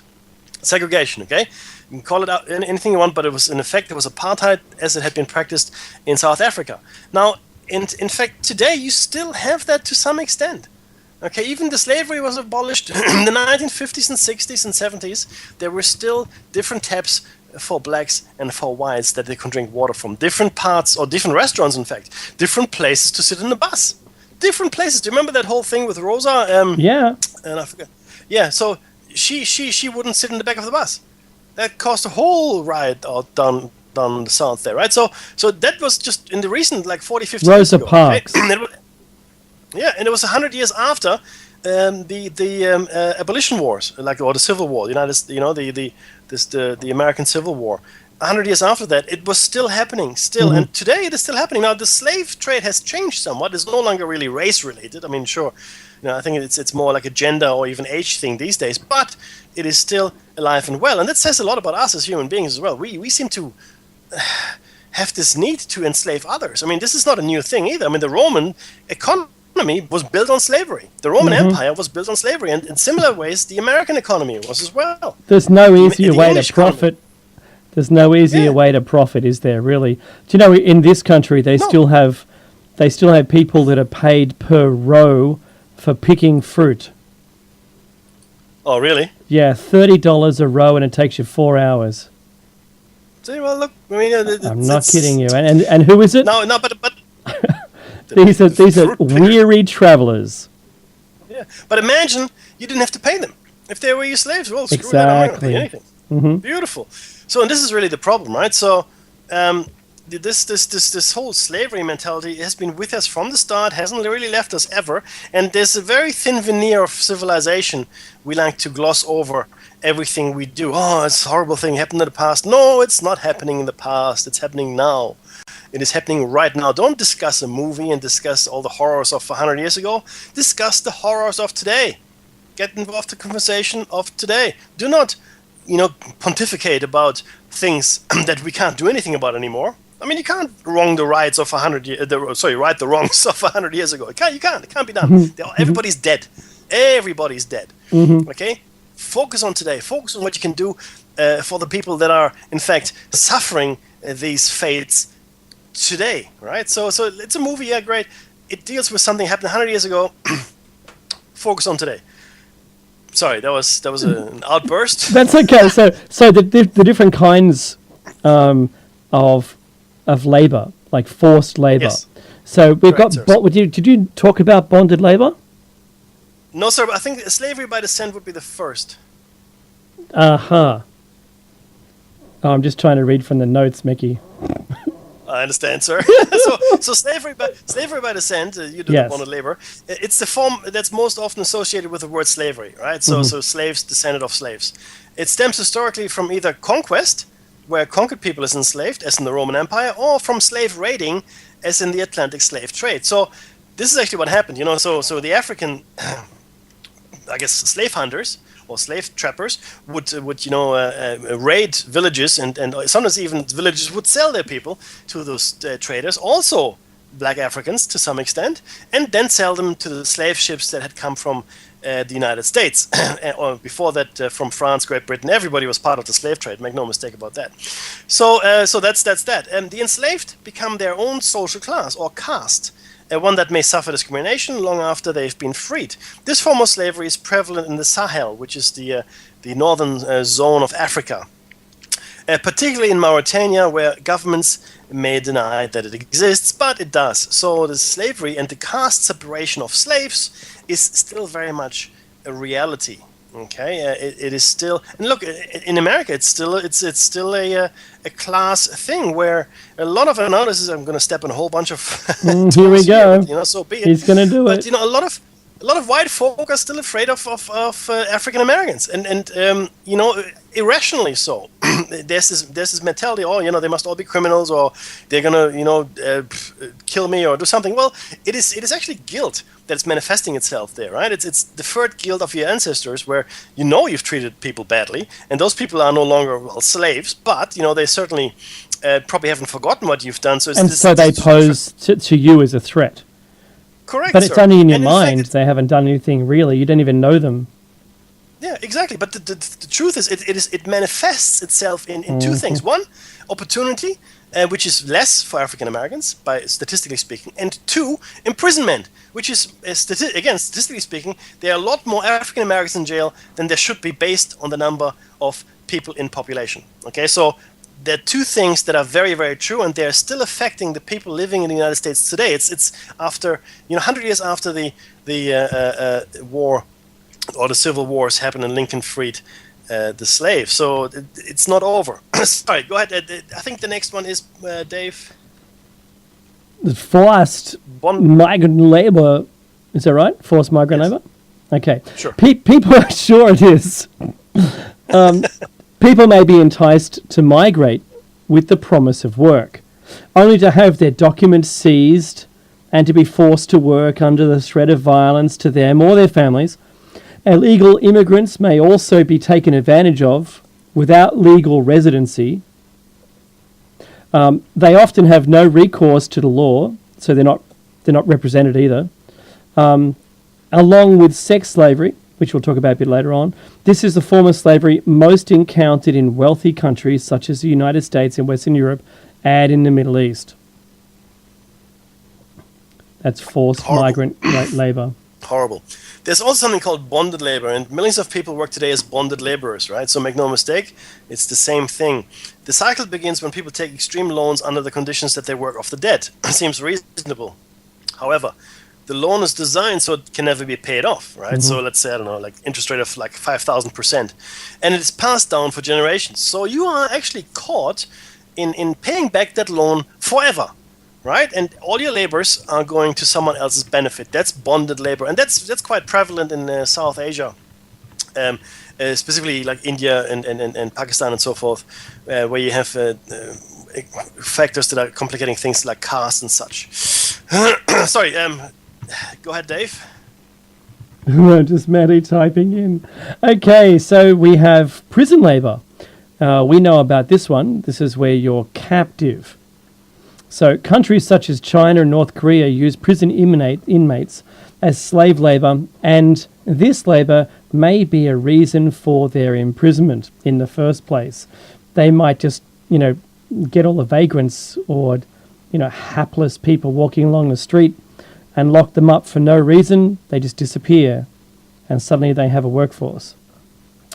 [SPEAKER 2] segregation. Okay, you can call it out anything you want, but it was in effect there was apartheid as it had been practiced in South Africa. Now, in fact, today you still have that to some extent. Okay, even the slavery was abolished in the 1950s and 60s and 70s. There were still different taps for blacks and for whites that they could drink water from. Different parts, or different restaurants, in fact. Different places to sit in the bus. Different places. Do you remember that whole thing with Rosa?
[SPEAKER 1] Yeah.
[SPEAKER 2] And I forgot. Yeah, so she wouldn't sit in the back of the bus. That caused a whole riot out down the south there, right? So that was just in the recent, 40, 50 years ago.
[SPEAKER 1] Rosa Parks.
[SPEAKER 2] Right? Yeah, and it was 100 years after the abolition wars, or the Civil War. The American Civil War. 100 years after that, it was still happening, and today it is still happening. Now the slave trade has changed somewhat. It's no longer really race related. I mean, sure, I think it's more like a gender or even age thing these days, but it is still alive and well, and that says a lot about us as human beings as well. We seem to have this need to enslave others. I mean, this is not a new thing either. I mean, the Roman economy was built on slavery. The Roman Empire was built on slavery, and in similar ways, the American economy was as well.
[SPEAKER 1] There's no easier way to profit. There's no easier way to profit, is there? Really? Do you know in this country they still have people that are paid per row for picking fruit?
[SPEAKER 2] Oh, really?
[SPEAKER 1] Yeah, $30 a row, and it takes you 4 hours.
[SPEAKER 2] See, well, look. I mean,
[SPEAKER 1] I'm not kidding you. And who is it?
[SPEAKER 2] No, but.
[SPEAKER 1] These are weary travelers.
[SPEAKER 2] Yeah, but imagine you didn't have to pay them if they were your slaves. Well, screw that, I'm not going to pay anything. Beautiful. So, and this is really the problem, right? So, this whole slavery mentality has been with us from the start, hasn't really left us ever, and there's a very thin veneer of civilization. We like to gloss over everything we do. Oh, it's a horrible thing happened in the past. No, it's not happening in the past. It's happening now. It is happening right now. Don't discuss a movie and discuss all the horrors of 100 years ago. Discuss the horrors of today. Get involved in the conversation of today. Do not, pontificate about things that we can't do anything about anymore. I mean, you can't wrong the rights of 100 years. Right the wrongs of 100 years ago. You can't. It can't be done. Everybody's dead. Everybody's dead. Okay. Focus on today. Focus on what you can do for the people that are, in fact, suffering these fates today. Right. So it's a movie. Yeah, great. It deals with something happened 100 years ago. Focus on today. Sorry, that was an outburst.
[SPEAKER 1] That's okay. So the different kinds of labor, like forced labor.
[SPEAKER 2] Yes.
[SPEAKER 1] So we've
[SPEAKER 2] Correct,
[SPEAKER 1] got. Did you talk about bonded labor?
[SPEAKER 2] No, sir. I think slavery by descent would be the first.
[SPEAKER 1] Oh, I'm just trying to read from the notes, Mickey.
[SPEAKER 2] I understand, sir. so slavery by descent, you do
[SPEAKER 1] Yes.
[SPEAKER 2] bonded labor. It's the form that's most often associated with the word slavery, right? So slaves descended of slaves. It stems historically from either conquest, where conquered people is enslaved, as in the Roman Empire, or from slave raiding, as in the Atlantic slave trade. So this is actually what happened, So the African, I guess, slave hunters or slave trappers would raid villages, and sometimes even villages would sell their people to those traders, also black Africans to some extent, and then sell them to the slave ships that had come from the United States, or before that from France, Great Britain. Everybody was part of the slave trade. Make no mistake about that. So that's that. The enslaved become their own social class or caste. One that may suffer discrimination long after they've been freed. This form of slavery is prevalent in the Sahel, which is the northern zone of Africa, particularly in Mauritania, where governments may deny that it exists, but it does. So the slavery and the caste separation of slaves is still very much a reality. Okay, it is still, and look, in America, it's still a class thing where a lot of analysis. I'm going to step on a whole bunch of.
[SPEAKER 1] Here we go.
[SPEAKER 2] But, so be it.
[SPEAKER 1] He's going to do it.
[SPEAKER 2] But a lot of white folk are still afraid of African Americans, and irrationally so. there's this mentality. Oh, they must all be criminals, or they're gonna kill me or do something. Well, it is actually guilt that's manifesting itself there, right? It's deferred guilt of your ancestors, where you've treated people badly, and those people are no longer slaves, but they certainly probably haven't forgotten what you've done. So
[SPEAKER 1] they pose to you as a threat.
[SPEAKER 2] Correct,
[SPEAKER 1] but it's
[SPEAKER 2] sir.
[SPEAKER 1] only in your
[SPEAKER 2] And
[SPEAKER 1] mind.
[SPEAKER 2] in fact,
[SPEAKER 1] they haven't done anything really. You don't even know them.
[SPEAKER 2] Yeah, exactly. But the truth is, it manifests itself in two things. One, opportunity, which is less for African Americans, by statistically speaking, and two, imprisonment, which is statistically speaking, there are a lot more African Americans in jail than there should be based on the number of people in population. Okay, so there are two things that are very, very true, and they are still affecting the people living in the United States today. It's after 100 years after the war, or the civil wars happened, and Lincoln freed the slaves. So it's not over. Sorry, go ahead. I think the next one is Dave.
[SPEAKER 1] The forced migrant labor. Is that right? Forced migrant labor? Okay.
[SPEAKER 2] Sure.
[SPEAKER 1] People, sure it is. People may be enticed to migrate with the promise of work, only to have their documents seized and to be forced to work under the threat of violence to them or their families. Illegal immigrants may also be taken advantage of without legal residency. They often have no recourse to the law, so they're not represented either. Along with sex slavery, which we'll talk about a bit later on, this is the form of slavery most encountered in wealthy countries such as the United States and Western Europe and in the Middle East. That's forced migrant labor.
[SPEAKER 2] Horrible. There's also something called bonded labor, and millions of people work today as bonded laborers, right? So make no mistake, it's the same thing. The cycle begins when people take extreme loans under the conditions that they work off the debt. Seems reasonable. However, the loan is designed so it can never be paid off, right? So let's say, I don't know, like interest rate of like 5,000%. And it is passed down for generations. So you are actually caught in paying back that loan forever. Right, and all your labors are going to someone else's benefit. That's bonded labor, and that's quite prevalent in South Asia, specifically like India and Pakistan and so forth, where you have factors that are complicating things like caste and such. Sorry, go ahead, Dave.
[SPEAKER 1] Just Maddie typing in. Okay, so we have prison labor. We know about this one. This is where you're captive. So countries such as China and North Korea use prison inmates as slave labor, and this labor may be a reason for their imprisonment in the first place. They might just, get all the vagrants or, hapless people walking along the street and lock them up for no reason. They just disappear, and suddenly they have a workforce.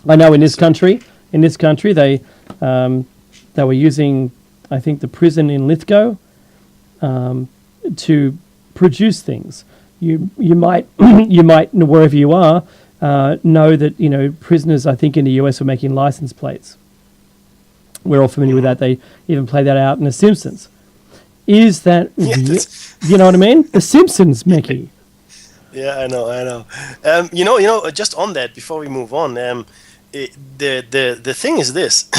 [SPEAKER 1] I know in this country, they were using, I think, the prison in Lithgow to produce things. You might wherever you are know that prisoners, I think in the US, were making license plates. We're all familiar with that. They even play that out in The Simpsons. Is that you know what I mean? The Simpsons, Mickey.
[SPEAKER 2] Yeah, I know. Just on that, before we move on, the thing is this: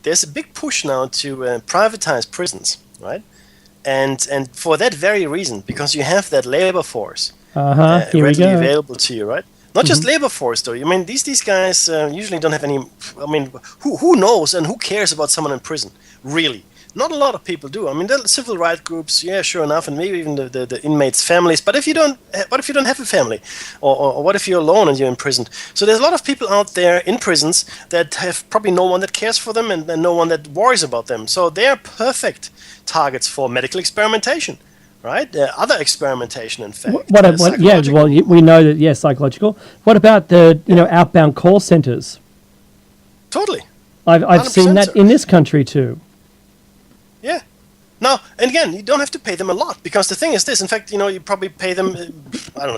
[SPEAKER 2] there's a big push now to privatize prisons, right? And for that very reason, because you have that labor force readily available to you, right? Not just labor force, though. I mean, these guys usually don't have any. I mean, who knows and who cares about someone in prison? Really, not a lot of people do. I mean, there are civil rights groups, yeah, sure enough, and maybe even the inmates' families. But what if you don't have a family, or what if you're alone and you're in prison? So there's a lot of people out there in prisons that have probably no one that cares for them and no one that worries about them. So they are perfect targets for medical experimentation. Right? Other experimentation, in fact. We know that, psychological. What about the outbound call centers? Totally.
[SPEAKER 1] I've seen that in this country too.
[SPEAKER 2] Yeah. Now, and again, you don't have to pay them a lot, because the thing is this. In fact, you probably pay them,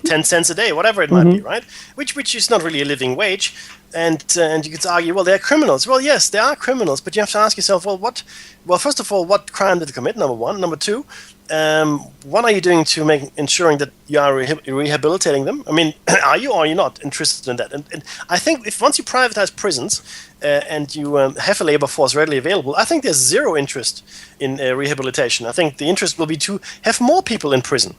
[SPEAKER 2] 10 cents a day, whatever it might be, right? Which is not really a living wage. And you could argue, well, they're criminals. Well, yes, they are criminals, but you have to ask yourself, first of all, what crime did they commit? Number one. Number two, what are you doing to ensuring that you are rehabilitating them? I mean, are you or are you not interested in that? And I think once you privatize prisons and you have a labor force readily available, I think there's zero interest in rehabilitation. I think the interest will be to have more people in prison.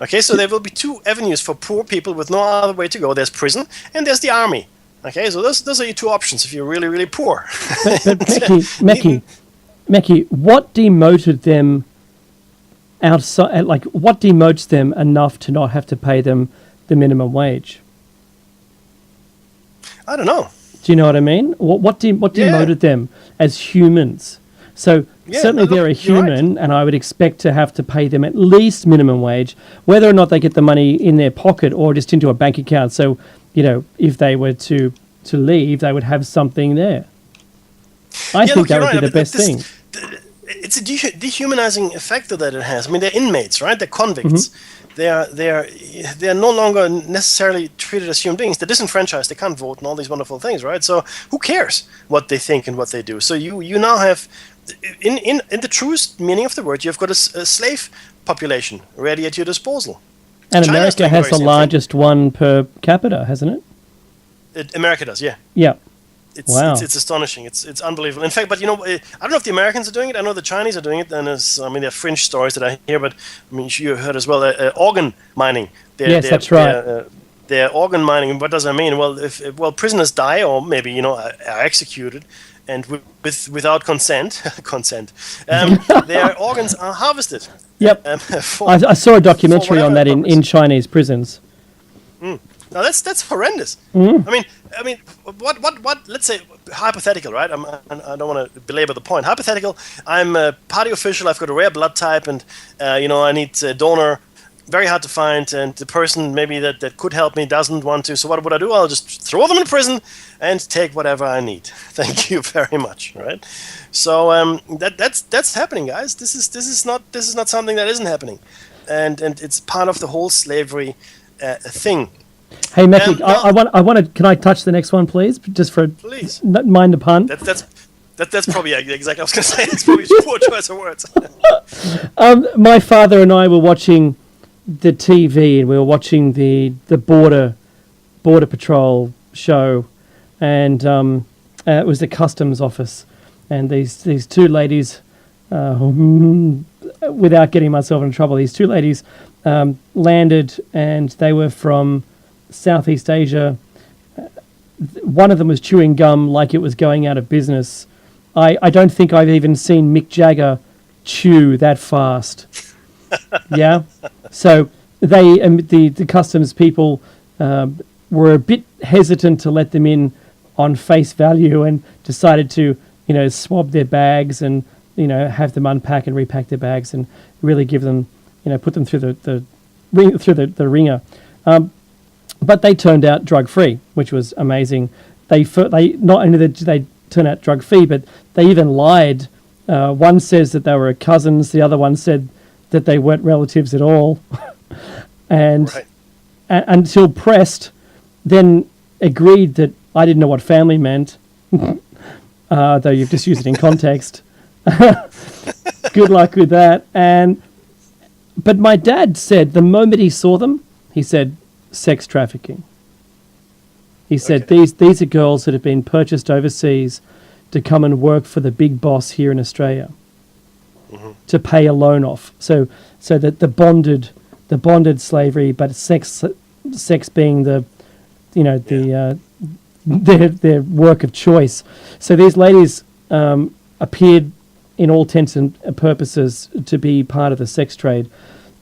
[SPEAKER 2] Okay, so there will be two avenues for poor people with no other way to go. There's prison and there's the army. Okay, so those are your two options if you're really, really poor.
[SPEAKER 1] But Meki, what demoted them outside? Like, what demotes them enough to not have to pay them the minimum wage?
[SPEAKER 2] I don't know.
[SPEAKER 1] Do you know what I mean? What demoted them as humans? So certainly they're a human, right, and I would expect to have to pay them at least minimum wage, whether or not they get the money in their pocket or just into a bank account. So, if they were to leave, they would have something there. I think that would be the best thing.
[SPEAKER 2] It's a dehumanizing effect that it has. I mean, they're inmates, right? They're convicts. They're no longer necessarily treated as human beings. They're disenfranchised. They can't vote and all these wonderful things, right? So who cares what they think and what they do? So you now have, in the truest meaning of the word, you've got a slave population ready at your disposal.
[SPEAKER 1] And America has the largest one per capita, hasn't
[SPEAKER 2] it? America does, yeah.
[SPEAKER 1] Yeah.
[SPEAKER 2] It's astonishing. It's unbelievable. In fact, but I don't know if the Americans are doing it. I know the Chinese are doing it, and there are fringe stories that I hear. But I mean, you heard as well organ mining.
[SPEAKER 1] That's right.
[SPEAKER 2] They're organ mining. What does that mean? Well, if prisoners die, or maybe are executed, and without consent, their organs are harvested.
[SPEAKER 1] Yep. I saw a documentary on that in Chinese prisons.
[SPEAKER 2] Now that's horrendous. I mean, what? Let's say hypothetical, right? I don't want to belabor the point. Hypothetical. I'm a party official. I've got a rare blood type, and I need a donor. Very hard to find, and the person maybe that could help me doesn't want to. So what would I do? I'll just throw them in prison and take whatever I need. Thank you very much. Right? So that's happening, guys. This is not something that isn't happening, and it's part of the whole slavery thing.
[SPEAKER 1] Hey, Meki, I want to. Can I touch the next one, please? Just for
[SPEAKER 2] please.
[SPEAKER 1] Mind the pun.
[SPEAKER 2] That's probably exactly. I was going to say it's probably a poor choice of words.
[SPEAKER 1] My father and I were watching the TV, and we were watching the border patrol show, and it was the customs office, and these two ladies, without getting myself in trouble, these two ladies landed, and they were from Southeast Asia. One of them was chewing gum like it was going out of business. I don't think I've even seen Mick Jagger chew that fast. Yeah, so they the customs people were a bit hesitant to let them in on face value, and decided to swab their bags and have them unpack and repack their bags and really give them put them through the ringer. But they turned out drug free, which was amazing. They not only did they turn out drug free, but they even lied. One says that they were cousins. The other one said that they weren't relatives at all. And
[SPEAKER 2] Right.
[SPEAKER 1] Until pressed, then agreed that I didn't know what family meant, though you've just used it in context. Good luck with that. But my dad said the moment he saw them, he said, sex trafficking. He said, these are girls that have been purchased overseas to come and work for the big boss here in Australia, to pay a loan off. So that the bonded slavery, but sex being their work of choice. So these ladies appeared in all intents and purposes to be part of the sex trade.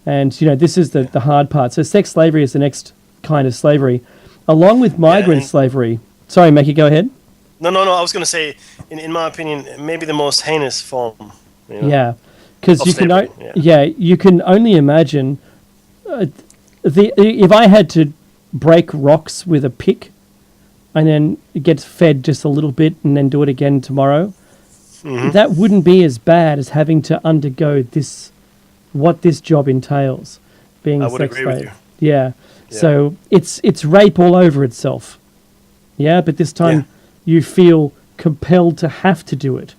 [SPEAKER 1] And, this is the hard part. So sex slavery is the next kind of slavery, along with migrant slavery. Sorry, Mackie, go ahead.
[SPEAKER 2] No. I was going to say, in my opinion, maybe the most heinous form.
[SPEAKER 1] Yeah, because you
[SPEAKER 2] slavery,
[SPEAKER 1] you can only imagine if I had to break rocks with a pick and then get fed just a little bit and then do it again tomorrow, that wouldn't be as bad as having to undergo what this job entails, being
[SPEAKER 2] I
[SPEAKER 1] a
[SPEAKER 2] would
[SPEAKER 1] sex
[SPEAKER 2] agree with
[SPEAKER 1] slave.
[SPEAKER 2] you.
[SPEAKER 1] Yeah. So it's rape all over itself. Yeah, but this time you feel compelled to have to do it,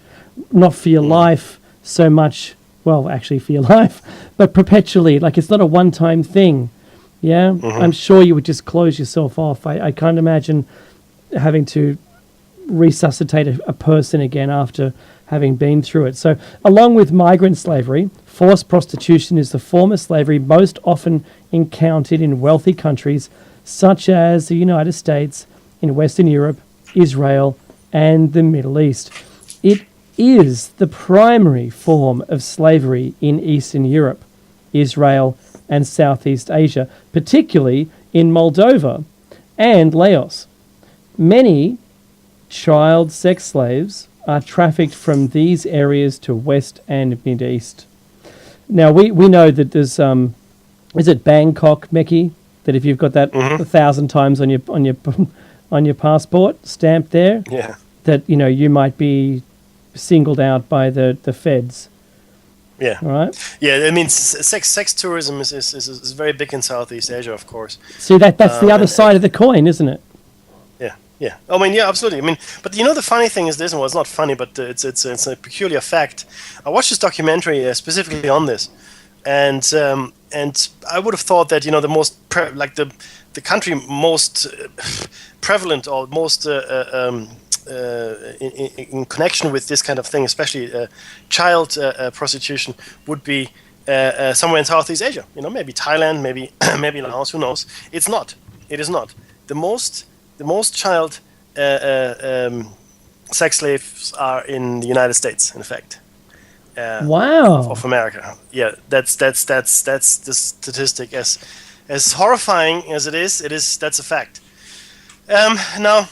[SPEAKER 1] not for your life so much. Well, actually for your life, but perpetually. Like, it's not a one-time thing. Yeah, I'm sure you would just close yourself off. I can't imagine having to resuscitate a person again after having been through it. So, along with migrant slavery, forced prostitution is the form of slavery most often encountered in wealthy countries such as the United States, in Western Europe, Israel, and the Middle East. It is the primary form of slavery in Eastern Europe, Israel, and Southeast Asia, particularly in Moldova and Laos. Many child sex slaves are trafficked from these areas to West and Mid East. Now, we know that there's is it Bangkok, Meki, that if you've got that 1,000 times on your passport stamped there, that you might be singled out by the feds.
[SPEAKER 2] Yeah.
[SPEAKER 1] All right.
[SPEAKER 2] Yeah, I mean, sex tourism is very big in Southeast Asia, of course.
[SPEAKER 1] See, that's the other side of the coin, isn't it?
[SPEAKER 2] Yeah. I mean, yeah, absolutely. I mean, but the funny thing is this, well, it's not funny, but it's a peculiar fact. I watched this documentary specifically on this, and I would have thought that the most the country most prevalent or most in connection with this kind of thing, especially child prostitution, would be somewhere in Southeast Asia. Maybe Thailand, maybe maybe Laos. Who knows? It's not. It is not. The most child sex slaves are in the United States. In fact.
[SPEAKER 1] Wow.
[SPEAKER 2] Of America. Yeah, that's the statistic. As horrifying as it is. That's a fact. Now.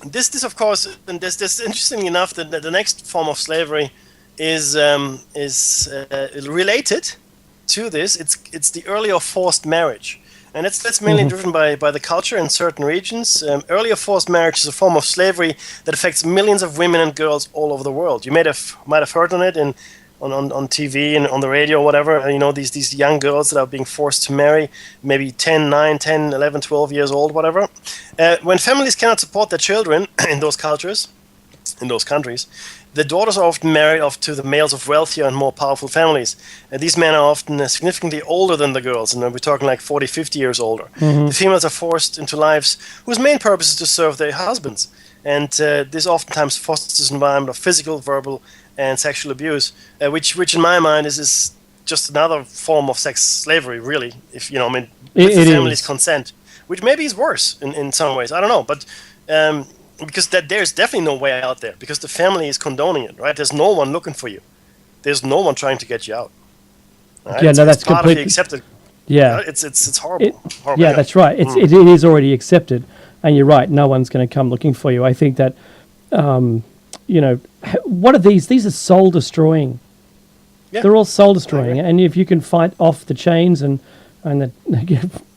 [SPEAKER 2] This of course, and this interestingly enough, the next form of slavery is related to this. It's the earlier forced marriage, and that's mainly driven by the culture in certain regions. Earlier forced marriage is a form of slavery that affects millions of women and girls all over the world. You might have heard on it on TV and on the radio or whatever. These young girls that are being forced to marry, maybe 10, 9, 10, 11, 12 years old, whatever. When families cannot support their children in those cultures, in those countries, the daughters are often married off to the males of wealthier and more powerful families. And these men are often significantly older than the girls, and we're talking like 40, 50 years older. The females are forced into lives whose main purpose is to serve their husbands. And this oftentimes fosters an environment of physical, verbal, and sexual abuse, which in my mind is just another form of sex slavery, really. If with the family's consent, which maybe is worse in some ways. I don't know, but because there's definitely no way out there because the family is condoning it, right? There's no one looking for you. there's no one trying to get you out. Right?
[SPEAKER 1] Yeah, no, that's
[SPEAKER 2] it's part of
[SPEAKER 1] completely
[SPEAKER 2] the accepted.
[SPEAKER 1] Yeah,
[SPEAKER 2] It's horrible. horrible.
[SPEAKER 1] yeah, that's right. It is already accepted, and you're right. No one's going to come looking for you. I think that, what are these? These are soul destroying.
[SPEAKER 2] Yeah.
[SPEAKER 1] They're all soul destroying, and if you can fight off the chains and the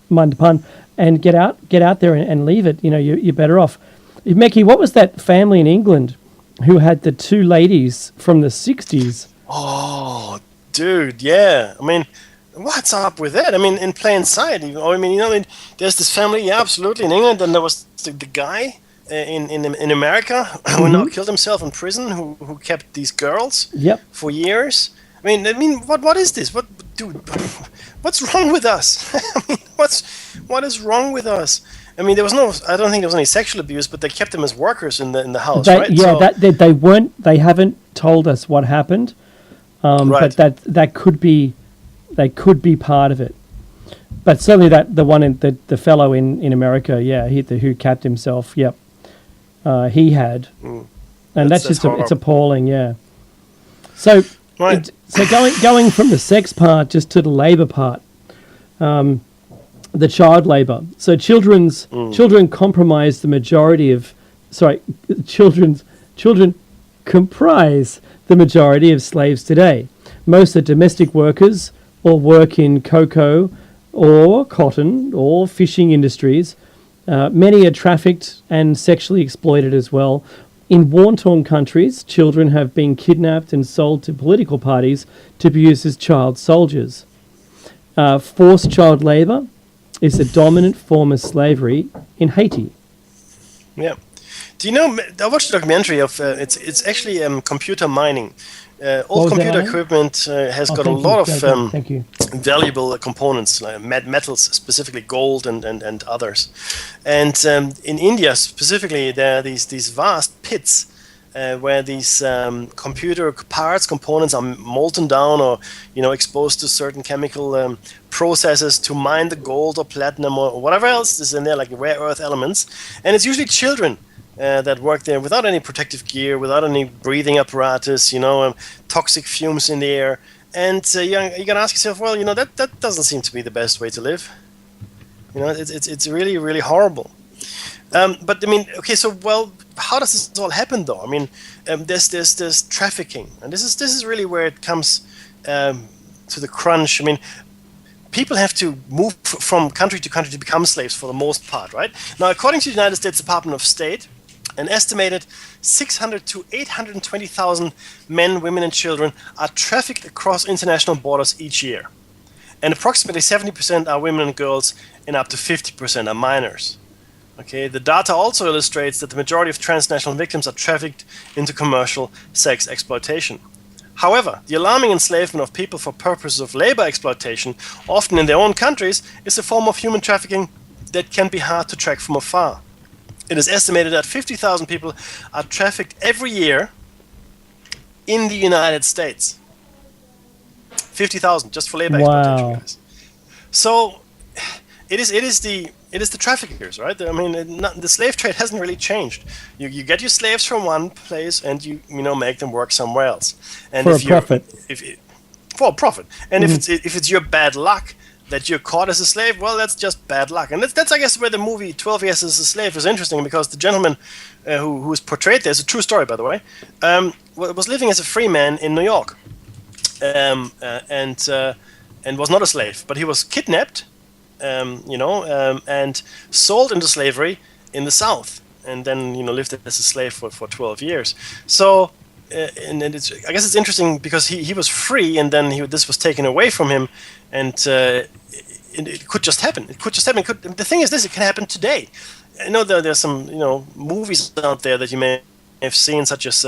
[SPEAKER 1] mind the pun, and get out there and leave it, you're better off. Meki, what was that family in England who had the two ladies from the 60s?
[SPEAKER 2] Oh, dude, yeah. I mean, what's up with that? I mean, in plain sight. There's this family, yeah, absolutely, in England, and there was the guy in America who now killed himself in prison, who kept these girls for years. I mean, what is this? What's wrong with us? I mean, what is wrong with us? I mean, I don't think there was any sexual abuse, but they kept them as workers in the house, right?
[SPEAKER 1] Yeah, so, they haven't told us what happened,
[SPEAKER 2] right.
[SPEAKER 1] but that could be part of it. But certainly the one the fellow in America, yeah, who capped himself, yep, he had, and that's just it's appalling, yeah. So.
[SPEAKER 2] Right.
[SPEAKER 1] So going from the sex part just to the labour part, the child labour. So children comprise the majority of, children comprise the majority of slaves today. Most are domestic workers or work in cocoa or cotton or fishing industries. Many are trafficked and sexually exploited as well. In war-torn countries, children have been kidnapped and sold to political parties to be used as child soldiers. Forced child labour is the dominant form of slavery in Haiti.
[SPEAKER 2] Yeah. Do you know, I watched a documentary of, it's actually computer mining. All computer equipment has got a lot of valuable components, like metals, specifically gold and others. And in India specifically, there are these vast pits where these computer parts, components are molten down or exposed to certain chemical processes to mine the gold or platinum or whatever else is in there, like rare earth elements. And it's usually children that work there without any protective gear, without any breathing apparatus, toxic fumes in the air. And you got to ask yourself, well, that doesn't seem to be the best way to live. It's really, really horrible. But I mean, okay, so how does this all happen though? I mean, there's trafficking, and this is really where it comes to the crunch. I mean, people have to move from country to country to become slaves for the most part, right? Now, according to the United States Department of State, an estimated 600 to 820,000 men, women, and children are trafficked across international borders each year. And approximately 70% are women and girls, and up to 50% are minors. Okay, the data also illustrates that the majority of transnational victims are trafficked into commercial sex exploitation. However, the alarming enslavement of people for purposes of labor exploitation, often in their own countries, is a form of human trafficking that can be hard to track from afar. It is estimated that 50,000 people are trafficked every year in the United States. 50,000 just for labor exploitation, guys. So it is the traffickers, right? I mean, the slave trade hasn't really changed. You get your slaves from one place and you make them work somewhere else. And
[SPEAKER 1] for a profit.
[SPEAKER 2] For a profit. And if it's your bad luck that you're caught as a slave, well, that's just bad luck. And that's I guess where the movie 12 Years as a Slave is interesting, because the gentleman who was portrayed there, is a true story, by the way, was living as a free man in New York, and was not a slave, but he was kidnapped, and sold into slavery in the South, and then lived as a slave for 12 years. So. And I guess it's interesting because he was free, and then this was taken away from him, and it could just happen. The thing is, it can happen today. I know there's some movies out there that you may have seen, such as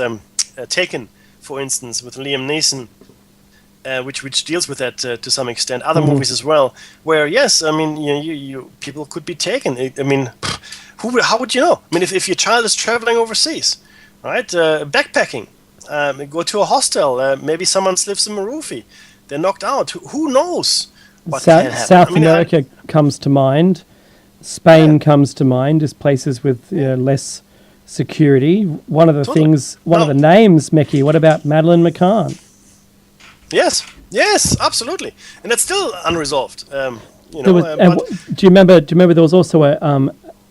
[SPEAKER 2] Taken, for instance, with Liam Neeson, which deals with that to some extent. Other movies as well, where yes, I mean you people could be taken. I mean, how would you know? I mean, if your child is traveling overseas, right, backpacking. Go to a hostel. Maybe someone slips them a roofie. They're knocked out. Who knows what can happen?
[SPEAKER 1] South America comes to mind. Spain comes to mind as places with less security. One of the names, Meki. What about Madeleine McCann?
[SPEAKER 2] Yes, absolutely, and that's still unresolved.
[SPEAKER 1] There was, do you remember? There was also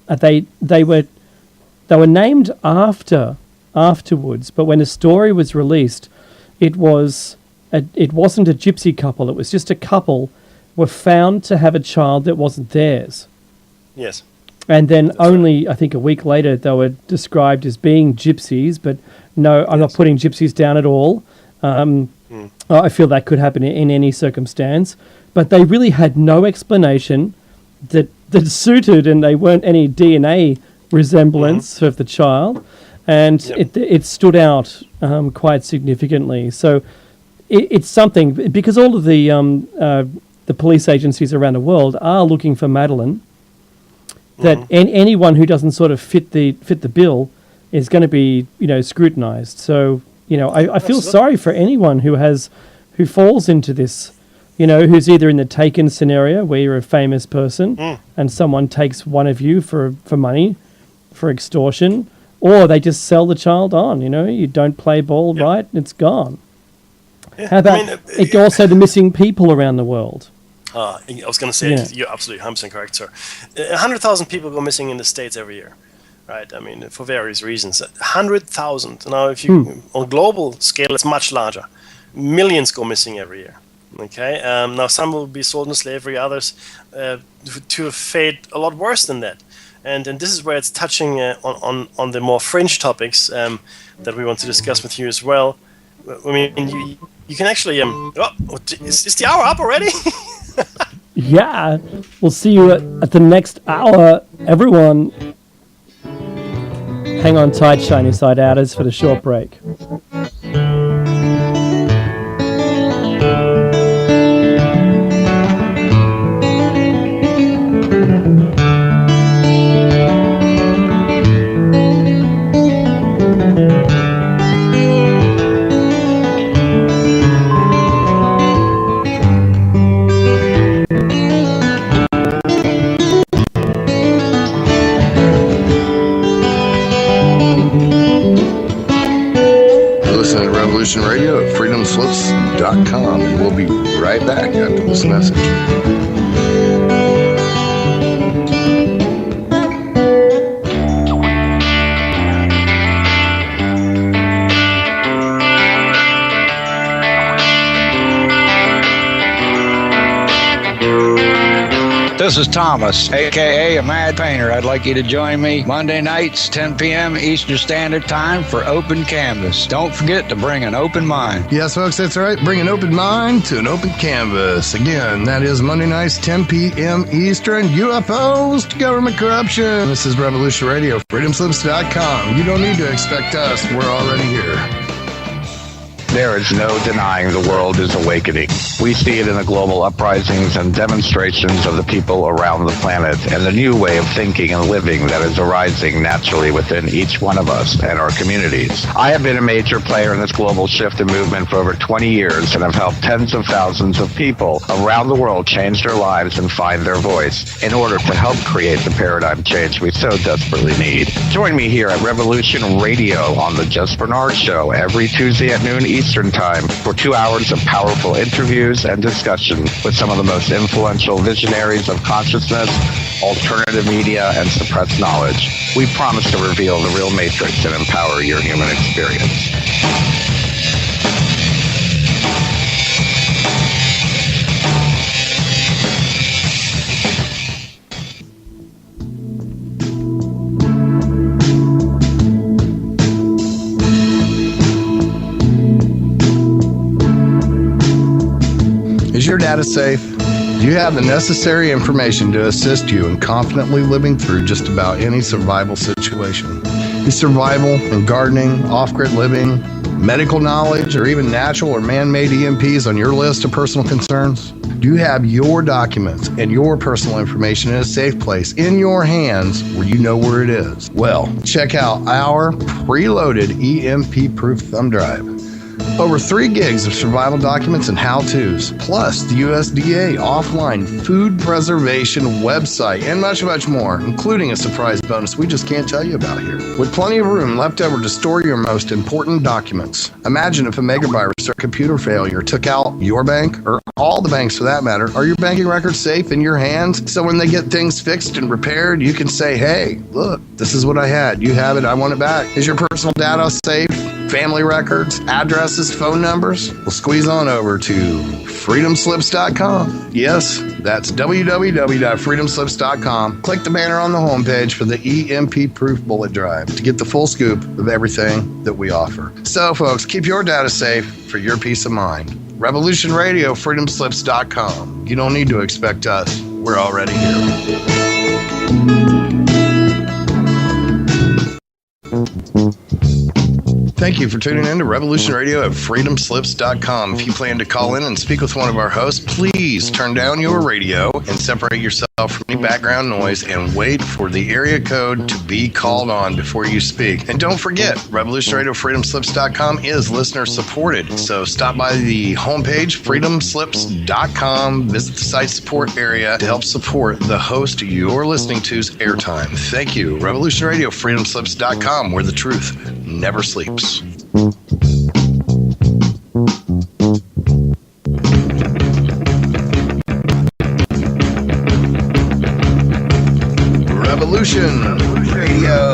[SPEAKER 1] they were named afterwards, but when the story was released, it wasn't a gypsy couple. It was just a couple were found to have a child that wasn't theirs.
[SPEAKER 2] Yes.
[SPEAKER 1] And then only, I think, a week later, they were described as being gypsies. But no, I'm not putting gypsies down at all. I feel that could happen in any circumstance. But they really had no explanation that suited, and they weren't any DNA resemblance of the child. And it stood out quite significantly. So it's something, because all of the police agencies around the world are looking for Madeleine, that anyone who doesn't sort of fit the bill is going to be, scrutinized. So, I feel sorry for anyone who falls into this, who's either in the Taken scenario where you're a famous person and someone takes one of you for money, for extortion, or they just sell the child on, you don't play ball right, it's gone. Yeah. How about also the missing people around the world?
[SPEAKER 2] I was going to say, you're absolutely 100% correct, sir. 100,000 people go missing in the States every year, right? I mean, for various reasons. 100,000. Now, if you on global scale, it's much larger. Millions go missing every year. Okay. Now, some will be sold into slavery, others to a fate a lot worse than that. And this is where it's touching on the more fringe topics that we want to discuss with you as well. I mean, you can actually is the hour up already?
[SPEAKER 1] Yeah, we'll see you at the next hour, everyone. Hang on tight, shiny side outers, for the short break.
[SPEAKER 3] Radio at freedomslips.com, and we'll be right back after this message.
[SPEAKER 5] This is Thomas, a.k.a. a Mad Painter. I'd like you to join me Monday nights, 10 p.m. Eastern Standard Time for Open Canvas. Don't forget to bring an open mind.
[SPEAKER 3] Yes, folks, that's right. Bring an open mind to an open canvas. Again, that is Monday nights, 10 p.m. Eastern. UFOs to government corruption. This is Revolution Radio, freedomslips.com. You don't need to expect us. We're already here.
[SPEAKER 6] There is no denying the world is awakening. We see it in the global uprisings and demonstrations of the people around the planet and the new way of thinking and living that is arising naturally within each one of us and our communities. I have been a major player in this global shift and movement for over 20 years and have helped tens of thousands of people around the world change their lives and find their voice in order to help create the paradigm change we so desperately need. Join me here at Revolution Radio on the Just Bernard Show every Tuesday at noon Eastern Time for 2 hours of powerful interviews and discussion with some of the most influential visionaries of consciousness, alternative media, and suppressed knowledge. We promise to reveal the real matrix and empower your human experience.
[SPEAKER 3] Is your data safe? Do you have the necessary information to assist you in confidently living through just about any survival situation? Is survival and gardening, off-grid living, medical knowledge, or even natural or man-made EMPs on your list of personal concerns? Do you have your documents and your personal information in a safe place in your hands where you know where it is? Well, check out our preloaded EMP-proof thumb drive. Over 3 gigs of survival documents and how-tos, plus the USDA offline food preservation website, and much, much more, including a surprise bonus we just can't tell you about here. With plenty of room left over to store your most important documents. Imagine if a megavirus or computer failure took out your bank, or all the banks for that matter. Are your banking records safe in your hands? So when they get things fixed and repaired, you can say, hey, look, this is what I had. You have it. I want it back. Is your personal data safe? Family records, addresses, phone numbers? Well, squeeze on over to freedomslips.com. Yes, that's www.freedomslips.com. Click the banner on the homepage for the EMP-proof bullet drive to get the full scoop of everything that we offer. So, folks, keep your data safe for your peace of mind. Revolution Radio, freedomslips.com. You don't need to expect us. We're already here. Thank you for tuning in to Revolution Radio at freedomslips.com. If you plan to call in and speak with one of our hosts, please turn down your radio and separate yourself from any background noise and wait for the area code to be called on before you speak. And don't forget, Revolution Radio freedomslips.com is listener supported. So stop by the homepage, freedomslips.com, visit the site support area to help support the host you're listening to's airtime. Thank you. Revolution Radio freedomslips.com, where the truth never sleeps. Revolution Radio.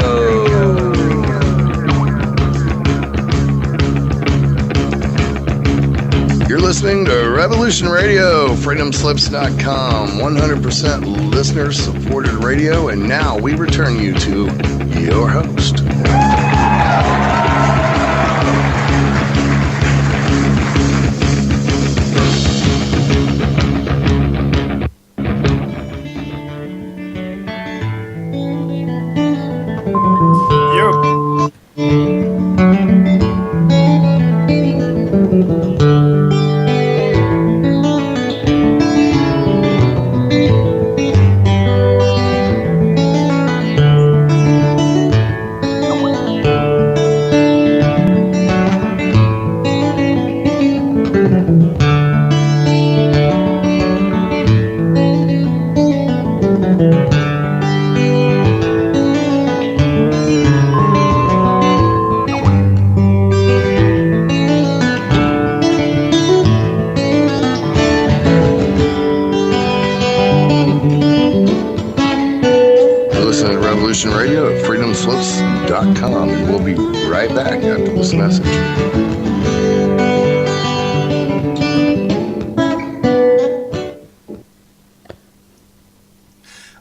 [SPEAKER 3] You're listening to Revolution Radio, freedomslips.com, 100% listener-supported radio, and now we return you to your host. Radio at freedomslips.com, and we'll be right back after this message.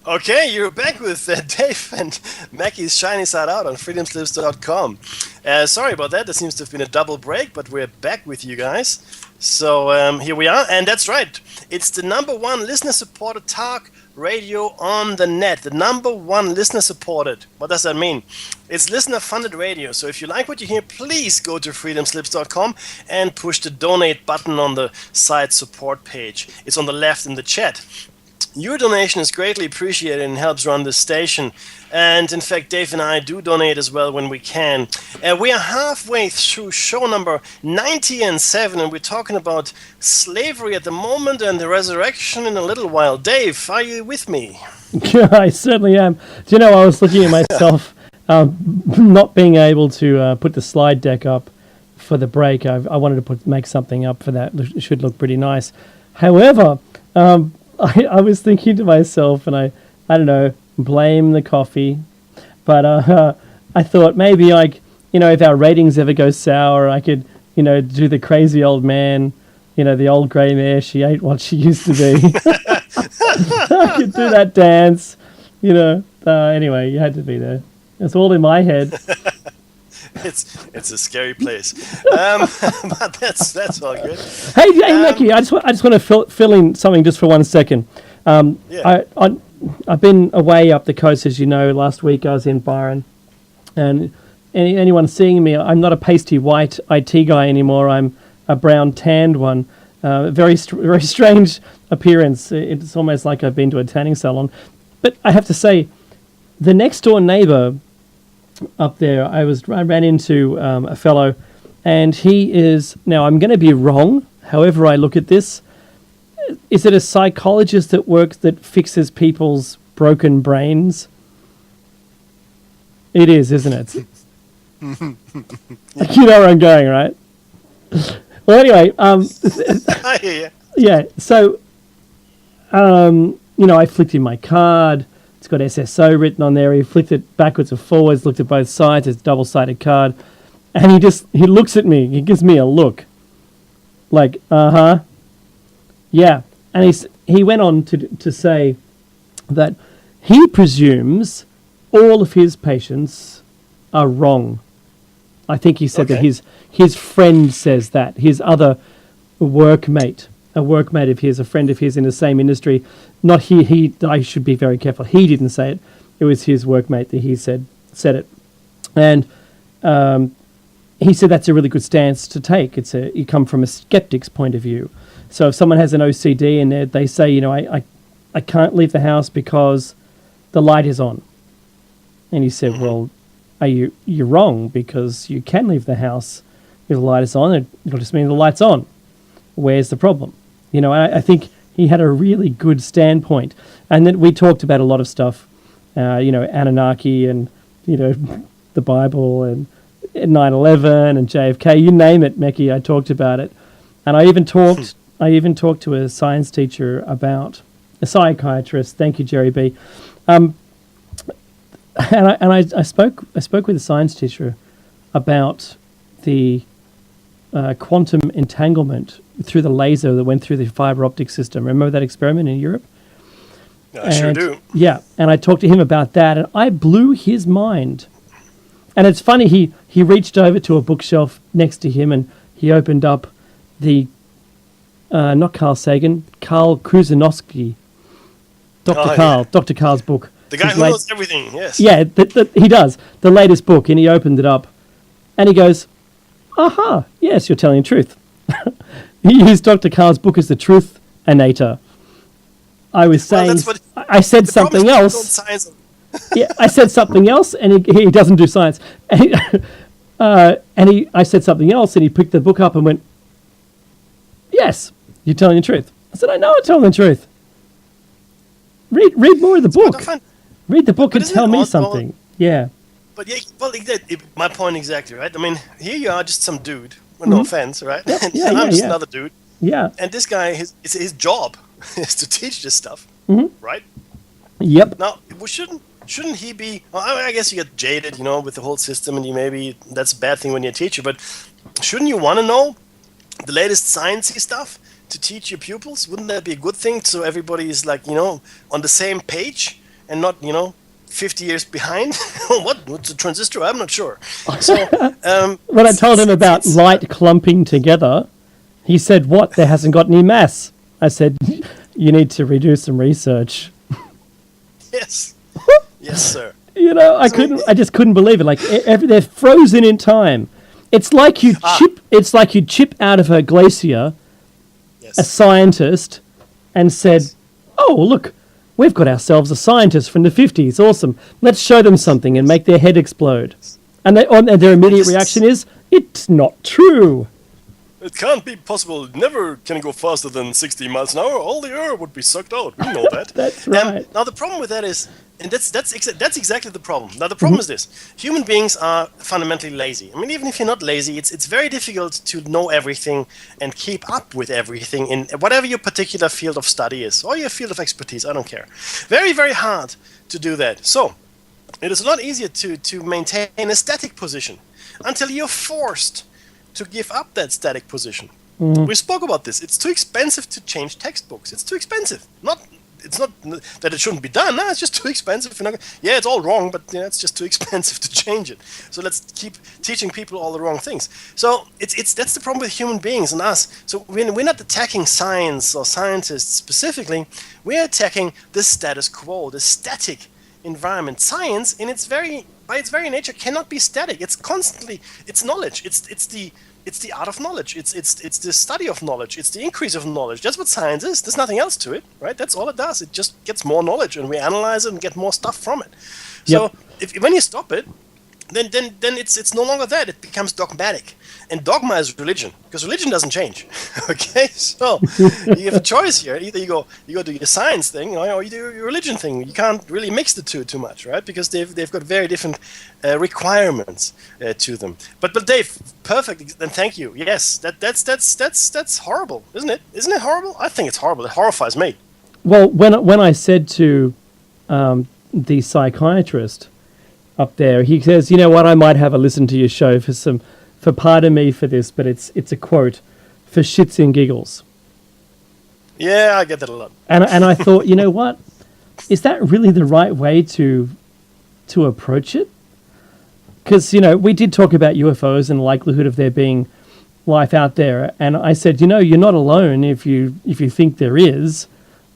[SPEAKER 2] Okay, you're back with Dave and Mackie's Shiny Side Out on freedomslips.com. Sorry about that. There seems to have been a double break, but we're back with you guys. So here we are, and that's right. It's the #1 listener-supported talk radio on the net. The #1 listener-supported. What does that mean? It's listener-funded radio. So if you like what you hear, please go to freedomslips.com and push the donate button on the site support page. It's on the left in the chat. Your donation is greatly appreciated and helps run this station. And in fact, Dave and I do donate as well when we can. We are halfway through show number 97, and we're talking about slavery at the moment and the resurrection in a little while. Dave, are you with me?
[SPEAKER 1] Yeah, I certainly am. Do you know, I was looking at myself not being able to put the slide deck up for the break. I wanted to make something up for that. It should look pretty nice. However, I was thinking to myself, and I don't know, blame the coffee, but I thought maybe if our ratings ever go sour, I could, do the crazy old man, the old grey mare, she ain't what she used to be. I could do that dance, anyway, you had to be there. It's all in my head.
[SPEAKER 2] It's a scary place, but that's all good.
[SPEAKER 1] Hey, Mackie, I just want to fill in something just for 1 second.
[SPEAKER 2] Yeah.
[SPEAKER 1] I've been away up the coast, as you know. Last week I was in Byron, and anyone seeing me, I'm not a pasty white IT guy anymore. I'm a brown tanned one. Very strange appearance. It's almost like I've been to a tanning salon. But I have to say, the next door neighbour up there, I ran into a fellow, And he is, now I'm going to be wrong, however I look at this. Is it a psychologist that fixes people's broken brains? It is, isn't it? You know where I'm going, right? Well, anyway,
[SPEAKER 2] I hear you.
[SPEAKER 1] yeah, so, I flicked in my card. It's got SSO written on there. He flicked it backwards and forwards, looked at both sides. It's a double-sided card. And he looks at me. He gives me a look. Like, uh-huh. Yeah. And he went on to say that he presumes all of his patients are wrong. I think he said that his friend says that. His other workmate, a workmate of his, a friend of his in the same industry, not he I should be very careful. He didn't say it. It was his workmate that he said it. And he said that's a really good stance to take. You come from a skeptic's point of view. So if someone has an OCD and they say, I can't leave the house because the light is on. And he said, well, you're wrong, because you can leave the house if the light is on. It'll just mean the light's on. Where's the problem? I think he had a really good standpoint. And then we talked about a lot of stuff, Anunnaki and, the Bible and 9/11 and JFK, you name it, Meki, I talked about it. And I even talked to a science teacher about a psychiatrist. Thank you, Jerry B. And I spoke with a science teacher about the quantum entanglement through the laser that went through the fiber optic system. Remember that experiment in Europe?
[SPEAKER 2] I sure do.
[SPEAKER 1] Yeah, and I talked to him about that, and I blew his mind. And it's funny, he reached over to a bookshelf next to him, and he opened up the, not Carl Sagan, Carl Kruszenowski, Dr. Carl's book.
[SPEAKER 2] The guy who knows everything, yes.
[SPEAKER 1] Yeah, he does. The latest book, and he opened it up, and he goes, aha, yes, you're telling the truth. He used Dr. Carl's book as the truth annator. I was saying, I said something else. Yeah, I said something else, and he doesn't do science. I said something else, and he picked the book up and went, yes, you're telling the truth. I said, I know I'm telling the truth. Read more of the book. Read the book and tell me something. Yeah.
[SPEAKER 2] But yeah, well, my point exactly, right? I mean, here you are, just some dude. Well, no offense, right?
[SPEAKER 1] Yep.
[SPEAKER 2] And I'm just another dude.
[SPEAKER 1] Yeah.
[SPEAKER 2] And this guy, his job is to teach this stuff, right?
[SPEAKER 1] Yep.
[SPEAKER 2] Now, shouldn't he be? Well, I guess you get jaded, with the whole system, and that's a bad thing when you're a teacher. But shouldn't you want to know the latest sciencey stuff to teach your pupils? Wouldn't that be a good thing? So everybody is on the same page and not 50 years behind. What's a transistor? I'm not sure. So
[SPEAKER 1] when I told him about light clumping together, he said, "What? There hasn't got any mass." I said, "You need to redo some research."
[SPEAKER 2] Yes. Yes, sir.
[SPEAKER 1] I just couldn't believe it. Like they're frozen in time. It's like you chip out of a glacier, a scientist, and said, "Oh, look, we've got ourselves a scientist from the 50s. Awesome. Let's show them something and make their head explode." And their immediate reaction is, "It's not true.
[SPEAKER 2] It can't be possible. Never can it go faster than 60 miles an hour. All the air would be sucked out. We know that."
[SPEAKER 1] That's right.
[SPEAKER 2] Now the problem with that is, and that's exactly the problem. Now the problem is this: human beings are fundamentally lazy. I mean, even if you're not lazy, it's very difficult to know everything and keep up with everything in whatever your particular field of study is or your field of expertise. I don't care. Very, very hard to do that. So it is a lot easier to maintain a static position until you're forced to give up that static position. We spoke about this. It's too expensive to change textbooks. It's too expensive. It's not that it shouldn't be done. No, it's just too expensive. It's all wrong, but it's just too expensive to change it. So let's keep teaching people all the wrong things. So that's the problem with human beings and us. So we're not attacking science or scientists specifically. We're attacking the status quo, the static environment. Science, by its very nature, cannot be static. It's constantly, it's knowledge. It's the art of knowledge. It's the study of knowledge. It's the increase of knowledge. That's what science is. There's nothing else to it, right? That's all it does. It just gets more knowledge, and we analyze it and get more stuff from it. So when you stop it, then it's no longer that. It becomes dogmatic, And dogma is religion, because religion doesn't change. Okay, so you have a choice here. Either you go do your science thing, or you do your religion thing. You can't really mix the two too much, right? Because they've got very different requirements to them. But Dave, perfect. Then thank you. Yes, that's horrible, isn't it? Isn't it horrible? I think it's horrible. It horrifies me.
[SPEAKER 1] Well, when I said to the psychiatrist up there, he says, you know what, I might have a listen to your show for pardon me for this, but it's a quote, for shits and giggles.
[SPEAKER 2] Yeah, I get that a lot.
[SPEAKER 1] And I thought, you know what, is that really the right way to approach it? Because, you know, we did talk about UFOs and the likelihood of there being life out there, and I said, you know, you're not alone if you think there is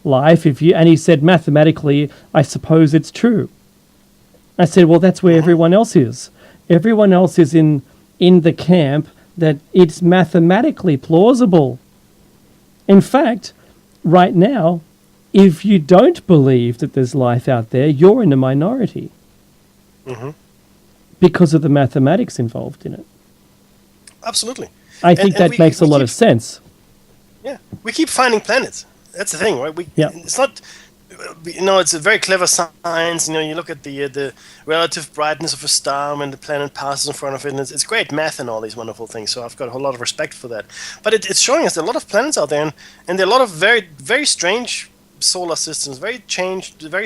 [SPEAKER 1] life. And he said, mathematically, I suppose it's true. I said, well, that's where everyone else is. Everyone else is in the camp that it's mathematically plausible. In fact, right now, if you don't believe that there's life out there, you're in the minority.
[SPEAKER 2] Mm-hmm.
[SPEAKER 1] Because of the mathematics involved in it.
[SPEAKER 2] Absolutely.
[SPEAKER 1] I think that makes a lot of sense.
[SPEAKER 2] Yeah, we keep finding planets. That's the thing, right? It's not, you know, it's a very clever science. You know, you look at the relative brightness of a star when the planet passes in front of it, and it's great math and all these wonderful things. So I've got a whole lot of respect for that. But it's showing us there are a lot of planets out there, and there are a lot of very, very strange solar systems, very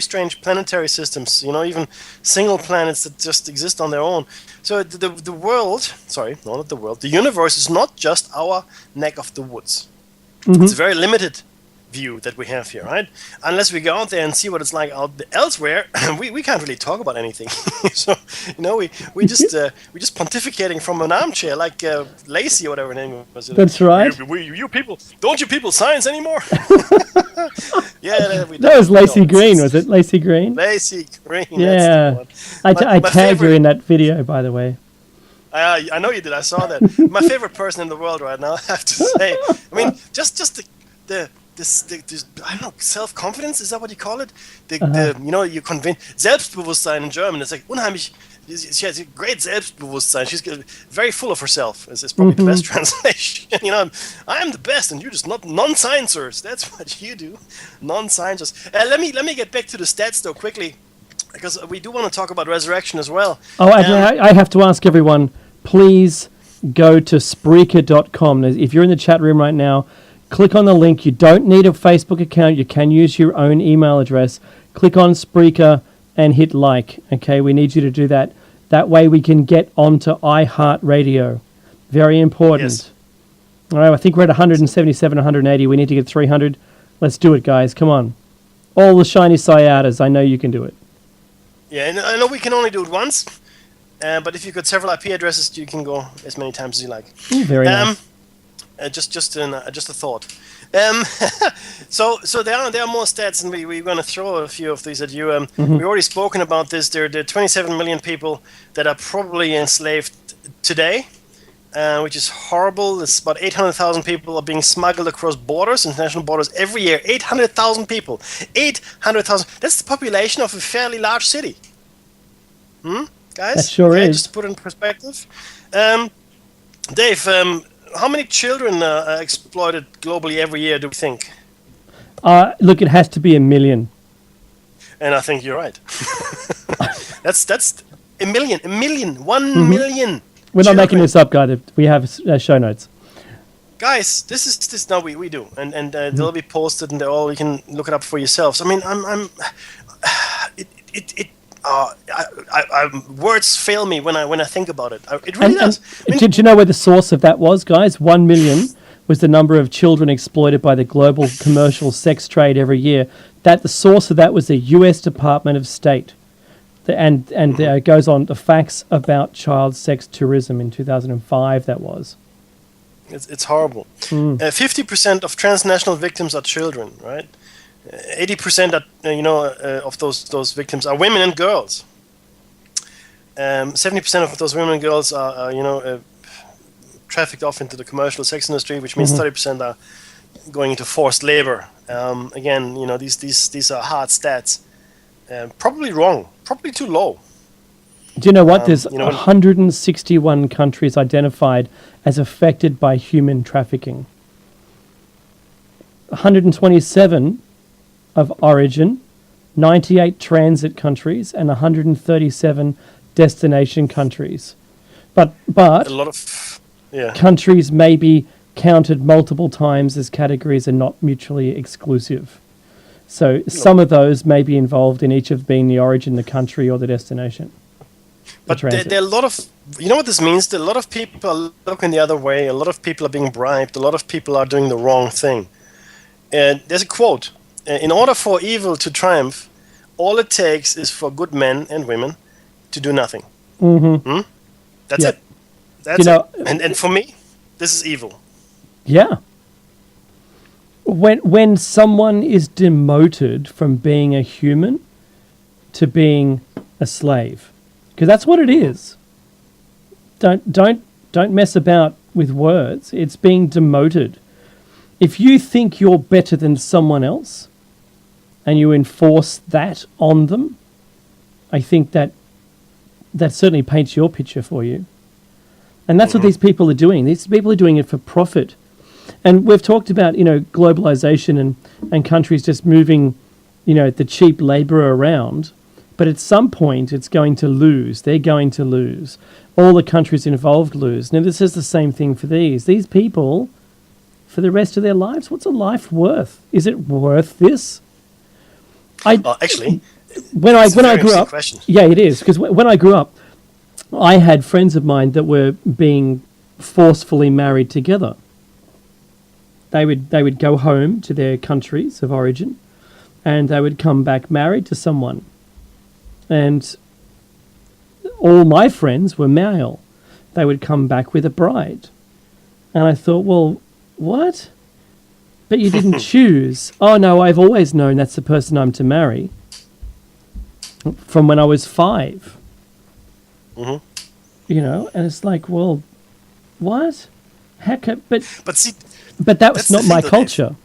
[SPEAKER 2] strange planetary systems. You know, even single planets that just exist on their own. So the world, sorry, no, not the world. The universe is not just our neck of the woods. Mm-hmm. It's a very limited view that we have here, right? Unless we go out there and see what it's like out elsewhere, we can't really talk about anything. So, you know, we just pontificating from an armchair, like Lacey or whatever her name was.
[SPEAKER 1] That's right.
[SPEAKER 2] You people, don't you people science anymore? Yeah, we
[SPEAKER 1] that was Lacey Green, was it? Lacey Green?
[SPEAKER 2] Lacey Green.
[SPEAKER 1] Yeah, I tagged her in that video, by the way.
[SPEAKER 2] I know you did. I saw that. My favorite person in the world right now, I have to say. I mean, just the I don't know, self-confidence, is that what you call it? You know, you convince Selbstbewusstsein in German. It's like unheimlich. She has a great Selbstbewusstsein. She's very full of herself. Is probably the best translation. You know, I'm the best, and you're just not non-sciencers. That's what you do, non-sciencers. Let me get back to the stats though quickly, because we do want to talk about resurrection as well.
[SPEAKER 1] Oh, I have to ask everyone, please go to Spreaker.com. If you're in the chat room right now, click on the link. You don't need a Facebook account. You can use your own email address. Click on Spreaker and hit like. Okay, we need you to do that. That way we can get onto iHeartRadio. Very important.
[SPEAKER 2] Yes.
[SPEAKER 1] All right, I think we're at 177, 180. We need to get 300. Let's do it, guys. Come on. All the shiny Sciatas. I know you can do it.
[SPEAKER 2] Yeah, and I know we can only do it once. But if you've got several IP addresses, you can go as many times as you like.
[SPEAKER 1] Ooh, very nice.
[SPEAKER 2] Just a thought. So there are more stats, and we're going to throw a few of these at you. We've already spoken about this. There are 27 million people that are probably enslaved today, which is horrible. It's about 800,000 people are being smuggled across borders, international borders, every year. 800,000 people. 800,000. That's the population of a fairly large city. Guys?
[SPEAKER 1] That sure is.
[SPEAKER 2] Just to put it in perspective. Dave, how many children are exploited globally every year, do we think?
[SPEAKER 1] Look, it has to be 1 million.
[SPEAKER 2] And I think you're right. That's a million. 1 million.
[SPEAKER 1] We're not making this up, guys. We have show notes.
[SPEAKER 2] Guys, this. No, we do, and they'll be posted, and all you can look it up for yourselves. I mean, words fail me when I think about it. It really does.
[SPEAKER 1] Did you know where the source of that was, guys? 1 million was the number of children exploited by the global commercial sex trade every year. That the source of that was the U.S. Department of State, and it goes on the facts about child sex tourism in 2005. That was.
[SPEAKER 2] It's horrible. 50% of transnational victims are children, right? 80% of those victims are women and girls. 70% of those women and girls are trafficked off into the commercial sex industry, which means 30% are going into forced labor. Again, these are hard stats. Probably wrong. Probably too low.
[SPEAKER 1] Do you know what? There's
[SPEAKER 2] you know,
[SPEAKER 1] 161 countries identified as affected by human trafficking. 127 of origin, 98 transit countries, and 137 destination countries. But
[SPEAKER 2] a lot of, yeah.
[SPEAKER 1] countries may be counted multiple times as categories and not mutually exclusive. So some of those may be involved in each of being the origin, the country, or the destination.
[SPEAKER 2] But there are a lot of, you know what this means? That a lot of people are looking the other way. A lot of people are being bribed. A lot of people are doing the wrong thing. And there's a quote: "In order for evil to triumph, all it takes is for good men and women to do nothing."
[SPEAKER 1] Mm-hmm.
[SPEAKER 2] That's
[SPEAKER 1] Yeah.
[SPEAKER 2] it. That's
[SPEAKER 1] You know-
[SPEAKER 2] it. And for me, this is evil.
[SPEAKER 1] Yeah. When someone is demoted from being a human to being a slave, because that's what it is. Don't mess about with words. It's being demoted. If you think you're better than someone else and you enforce that on them, I think that certainly paints your picture for you. And that's what these people are doing. These people are doing it for profit. And we've talked about, globalization and countries just moving, the cheap labor around. But at some point, it's going to lose. They're going to lose. All the countries involved lose. Now, this is the same thing for these. These people, for the rest of their lives, what's a life worth? Is it worth this?
[SPEAKER 2] Actually,
[SPEAKER 1] when
[SPEAKER 2] it's a
[SPEAKER 1] I
[SPEAKER 2] very
[SPEAKER 1] grew
[SPEAKER 2] interesting
[SPEAKER 1] up,
[SPEAKER 2] question.
[SPEAKER 1] yeah, it is, because when I grew up, I had friends of mine that were being forcefully married together. They would go home to their countries of origin, and they would come back married to someone. And all my friends were male. They would come back with a bride. And I thought, well, what? But you didn't choose. Oh, no, I've always known that's the person I'm to marry. From when I was 5.
[SPEAKER 2] Mm-hmm.
[SPEAKER 1] And it's like, well, what? Heck,
[SPEAKER 2] But see,
[SPEAKER 1] but
[SPEAKER 2] that's
[SPEAKER 1] that's
[SPEAKER 2] the
[SPEAKER 1] not
[SPEAKER 2] thing,
[SPEAKER 1] my
[SPEAKER 2] though, Dave.
[SPEAKER 1] culture.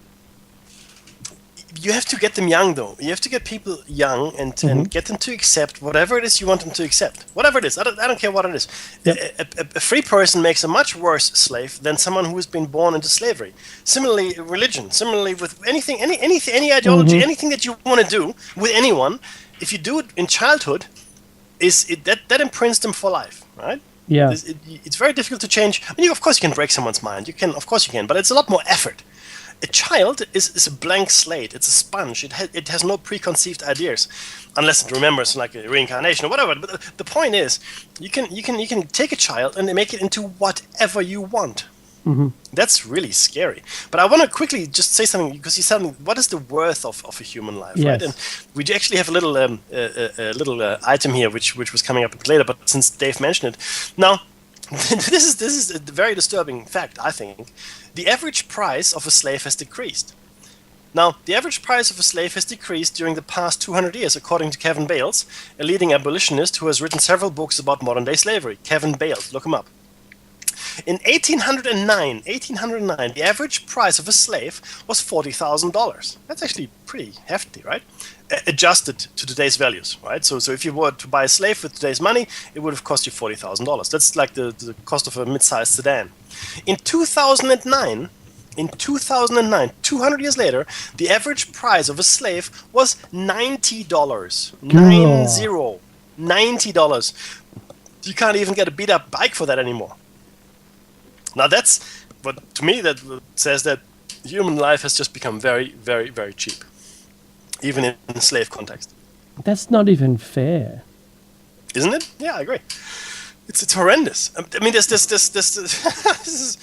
[SPEAKER 2] You have to get them young, though. You have to get people young and get them to accept whatever it is you want them to accept. Whatever it is. I don't care what it is.
[SPEAKER 1] Yep.
[SPEAKER 2] A free person makes a much worse slave than someone who has been born into slavery. Similarly, religion. Similarly, with anything, any ideology, anything that you want to do with anyone, if you do it in childhood, that imprints them for life, right?
[SPEAKER 1] Yeah.
[SPEAKER 2] It's very difficult to change. I mean, of course, you can break someone's mind. Of course you can, but it's a lot more effort. A child is a blank slate. It's a sponge. It has no preconceived ideas, unless it remembers like a reincarnation or whatever. But the point is, you can take a child and make it into whatever you want.
[SPEAKER 1] Mm-hmm.
[SPEAKER 2] That's really scary. But I want to quickly just say something, because you said, what is the worth of a human life, right?
[SPEAKER 1] Yes.
[SPEAKER 2] And we do actually have a little item here, which was coming up a bit later. But since Dave mentioned it, now this is a very disturbing fact. I think the average price of a slave has decreased. Now, the average price of a slave has decreased during the past 200 years, according to Kevin Bales, a leading abolitionist who has written several books about modern-day slavery. Kevin Bales, look him up. In 1809, the average price of a slave was $40,000. That's actually pretty hefty, right? Adjusted to today's values, right? So if you were to buy a slave with today's money, it would have cost you $40,000. That's like the cost of a mid-sized sedan. In 2009, 200 years later, the average price of a slave was $90. $90. You can't even get a beat-up bike for that anymore. Now but to me, that says that human life has just become very, very, very cheap, even in a slave context.
[SPEAKER 1] That's not even fair.
[SPEAKER 2] Isn't it? Yeah, I agree. It's horrendous. I mean, this is,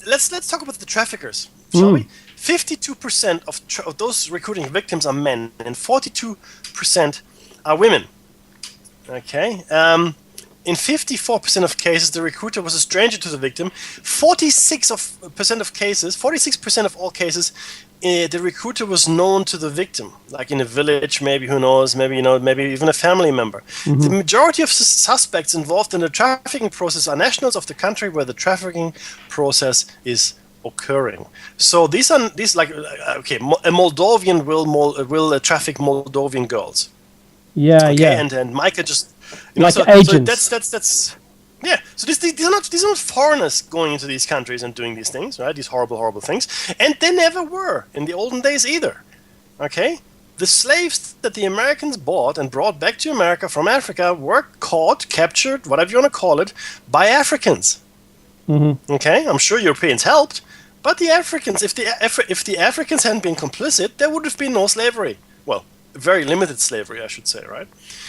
[SPEAKER 2] let's talk about the traffickers, shall we? 52% of those recruiting victims are men, and 42% are women. Okay. In 54% of cases, the recruiter was a stranger to the victim. 46% of all cases, the recruiter was known to the victim, like in a village, maybe, who knows, maybe even a family member. Mm-hmm. The majority of suspects involved in the trafficking process are nationals of the country where the trafficking process is occurring. So these a Moldovan will traffic Moldovan girls.
[SPEAKER 1] Yeah,
[SPEAKER 2] okay,
[SPEAKER 1] yeah.
[SPEAKER 2] And Micah just
[SPEAKER 1] Like agents.
[SPEAKER 2] That's yeah. So these are not foreigners going into these countries and doing these things, right? These horrible things, and they never were in the olden days either. Okay, the slaves that the Americans bought and brought back to America from Africa were caught, captured, whatever you want to call it, by Africans.
[SPEAKER 1] Mm-hmm.
[SPEAKER 2] Okay, I'm sure Europeans helped, but the Africans, if the Africans hadn't been complicit, there would have been no slavery. Well, very limited slavery, I should say, right?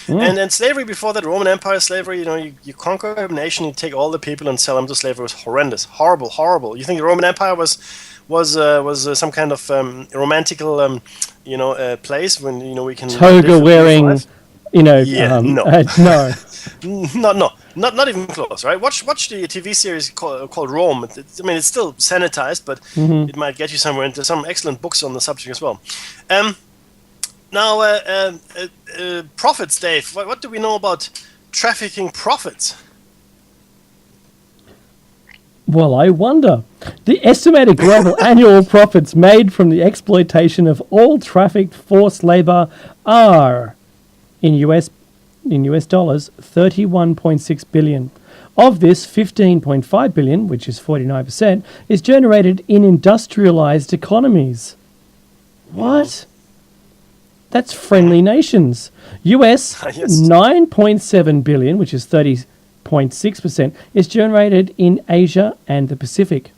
[SPEAKER 2] And slavery before that, Roman Empire slavery, you conquer a nation, you take all the people and sell them to slavery. It was horrendous, horrible. You think the Roman Empire was some kind of romantical, place when we can
[SPEAKER 1] toga wearing,
[SPEAKER 2] no.
[SPEAKER 1] no.
[SPEAKER 2] Not even close, right? Watch the TV series called Rome. It's still sanitized, but it might get you somewhere. And there's some excellent books on the subject as well. Now, profits, Dave. What do we know about trafficking profits?
[SPEAKER 1] Well, I wonder. The estimated global annual profits made from the exploitation of all trafficked forced labor are, in US dollars, $31.6 billion. Of this, $15.5 billion, which is 49%, is generated in industrialized economies. What? That's friendly nations. US,
[SPEAKER 2] Yes.
[SPEAKER 1] $9.7 billion, which is 30.6%, is generated in Asia and the Pacific.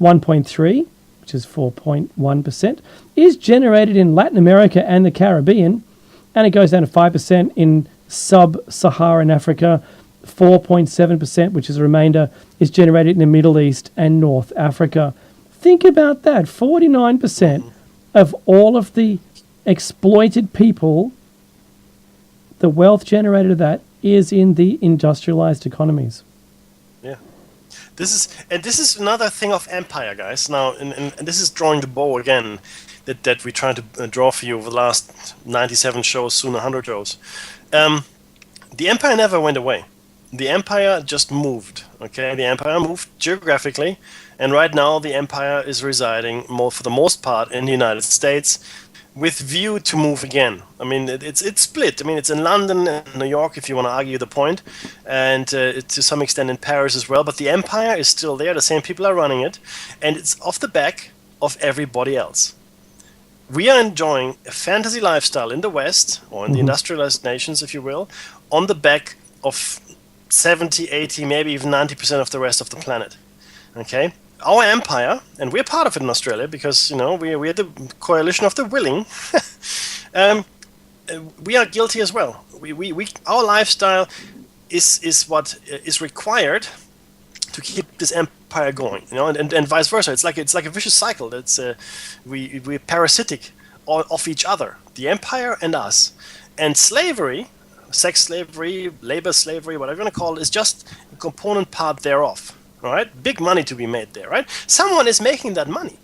[SPEAKER 1] 1.3, which is 4.1%, is generated in Latin America and the Caribbean, and it goes down to 5% in sub-Saharan Africa. 4.7%, which is the remainder, is generated in the Middle East and North Africa. Think about that. 49% of all of the exploited people, the wealth generated of that is in the industrialized economies.
[SPEAKER 2] Yeah. This is another thing of empire, guys. Now, and this is drawing the bow again that we try to draw for you over the last 97 shows, soon 100 shows. The empire never went away. The empire just moved. Okay, the empire moved geographically, and right now the empire is residing for the most part in the United States, with view to move again. It's split. It's in London and New York, if you want to argue the point, and to some extent in Paris as well. But the empire is still there. The same people are running it, and it's off the back of everybody else. We are enjoying a fantasy lifestyle in the West, or in the industrialized nations, if you will, on the back of 70, 80, maybe even 90% of the rest of the planet. Okay? Our empire, and we're part of it in Australia because, we are the coalition of the willing, we are guilty as well. Our lifestyle is what is required to keep this empire going, and vice versa. It's like a vicious cycle. That's we're parasitic of each other, the empire and us. And slavery, sex slavery, labor slavery, whatever you want to call it, is just a component part thereof. All right, big money to be made there, right? Someone is making that money.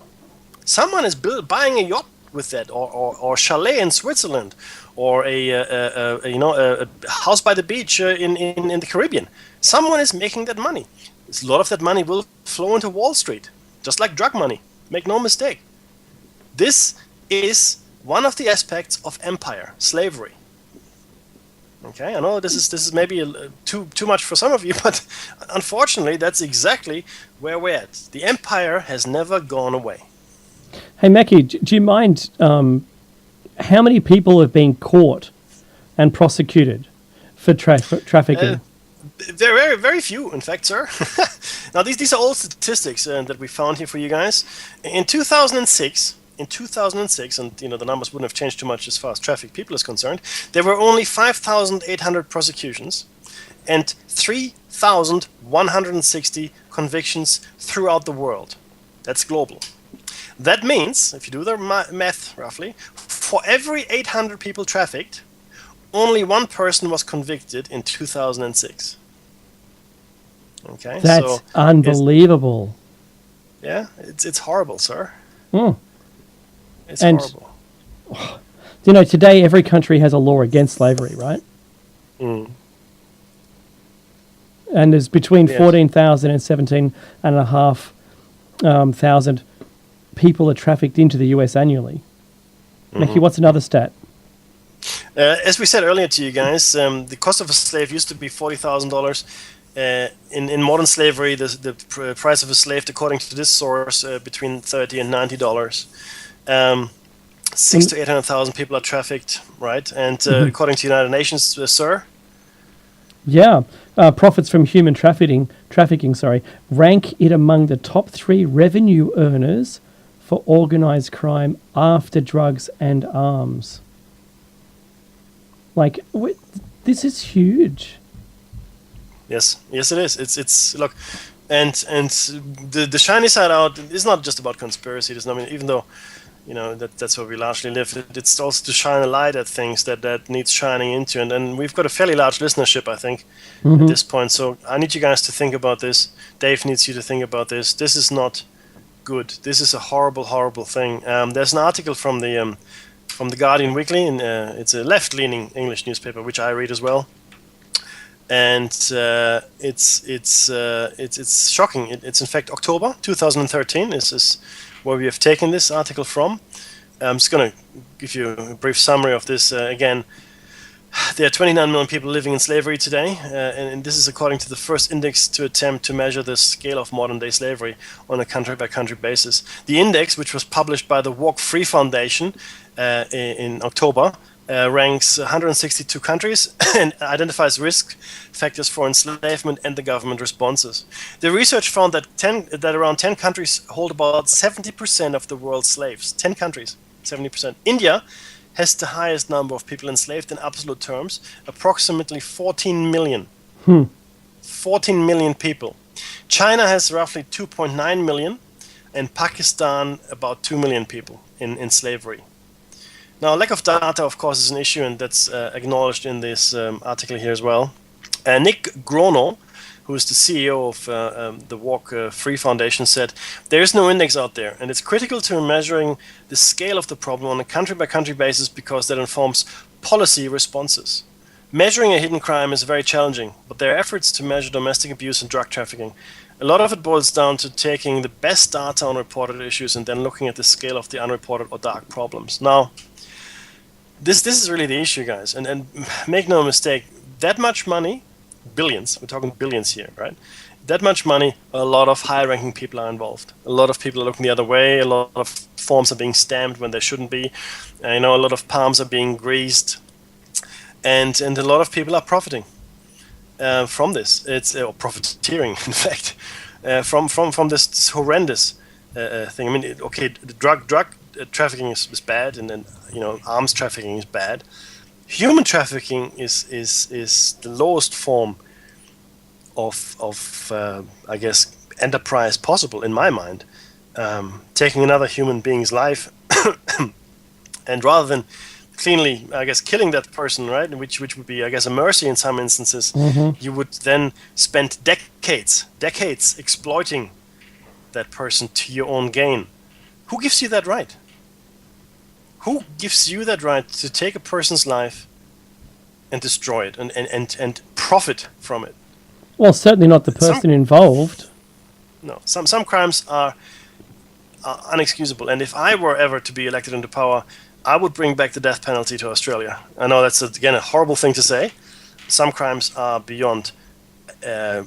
[SPEAKER 2] Someone is buying a yacht with that, or chalet in Switzerland, or a house by the beach in the Caribbean. Someone is making that money. A lot of that money will flow into Wall Street, just like drug money. Make no mistake. This is one of the aspects of empire, slavery. Okay, I know this is maybe too much for some of you, but unfortunately, that's exactly where we're at. The empire has never gone away.
[SPEAKER 1] Hey, Mackie, do you mind how many people have been caught and prosecuted for trafficking?
[SPEAKER 2] There are very, very few, in fact, sir. Now, these are all statistics that we found here for you guys. In 2006, and the numbers wouldn't have changed too much as far as trafficked people is concerned, there were only 5,800 prosecutions and 3,160 convictions throughout the world. That's global. That means, if you do the math roughly, for every 800 people trafficked, only one person was convicted in 2006. Okay,
[SPEAKER 1] that's unbelievable.
[SPEAKER 2] It's horrible, sir. It's horrible.
[SPEAKER 1] Today every country has a law against slavery, right? And there's between 14,000 and 17,500 people are trafficked into the US annually. Mackie, what's another stat?
[SPEAKER 2] As we said earlier to you guys, the cost of a slave used to be $40,000. In modern slavery, the price of a slave, according to this source, between $30 and $90. 600,000 to 800,000 people are trafficked, right? And according to United Nations, sir.
[SPEAKER 1] Yeah, profits from human trafficking, rank it among the top 3 revenue earners for organized crime after drugs and arms. Like, this is huge.
[SPEAKER 2] Yes, it is. It's look, and the shiny side out is not just about conspiracy. I mean, even though, that's where we largely live. It's also to shine a light at things that needs shining into, and we've got a fairly large listenership, I think, at this point. So I need you guys to think about this. Dave needs you to think about this. This is not good. This is a horrible, horrible thing. There's an article from the Guardian Weekly, and it's a left-leaning English newspaper, which I read as well. And it's shocking. It's in fact October 2013. This is where we have taken this article from. I'm just going to give you a brief summary of this. Again, there are 29 million people living in slavery today, and this is according to the first index to attempt to measure the scale of modern-day slavery on a country-by-country basis. The index, which was published by the Walk Free Foundation in October, ranks 162 countries and identifies risk factors for enslavement and the government responses. The research found that around 10 countries hold about 70% of the world's slaves. 10 countries, 70%. India has the highest number of people enslaved in absolute terms, approximately 14 million. 14 million people. China has roughly 2.9 million, and Pakistan about 2 million people in slavery. Now, lack of data, of course, is an issue, and that's acknowledged in this article here as well. Nick Grono, who is the CEO of the Walk Free Foundation, said, "There is no index out there, and it's critical to measuring the scale of the problem on a country-by-country basis because that informs policy responses. Measuring a hidden crime is very challenging, but there are efforts to measure domestic abuse and drug trafficking. A lot of it boils down to taking the best data on reported issues and then looking at the scale of the unreported or dark problems." Now, this is really the issue, guys, and make no mistake, that much money, billions, we're talking billions here, right? That much money, a lot of high-ranking people are involved. A lot of people are looking the other way. A lot of forms are being stamped when they shouldn't be. A lot of palms are being greased, and a lot of people are profiting from this. It's profiteering, in fact, from this horrendous thing. I mean, okay, the drug trafficking is bad, and then arms trafficking is bad. Human trafficking is the lowest form of I guess enterprise possible in my mind. Taking another human being's life and rather than cleanly, I guess, killing that person, right, which would be, I guess, a mercy in some instances, you would then spend decades exploiting that person to your own gain. Who gives you that right? Who gives you that right to take a person's life and destroy it and profit from it?
[SPEAKER 1] Well, certainly not the person involved.
[SPEAKER 2] No, some crimes are unexcusable. And if I were ever to be elected into power, I would bring back the death penalty to Australia. I know that's, again, a horrible thing to say. Some crimes are beyond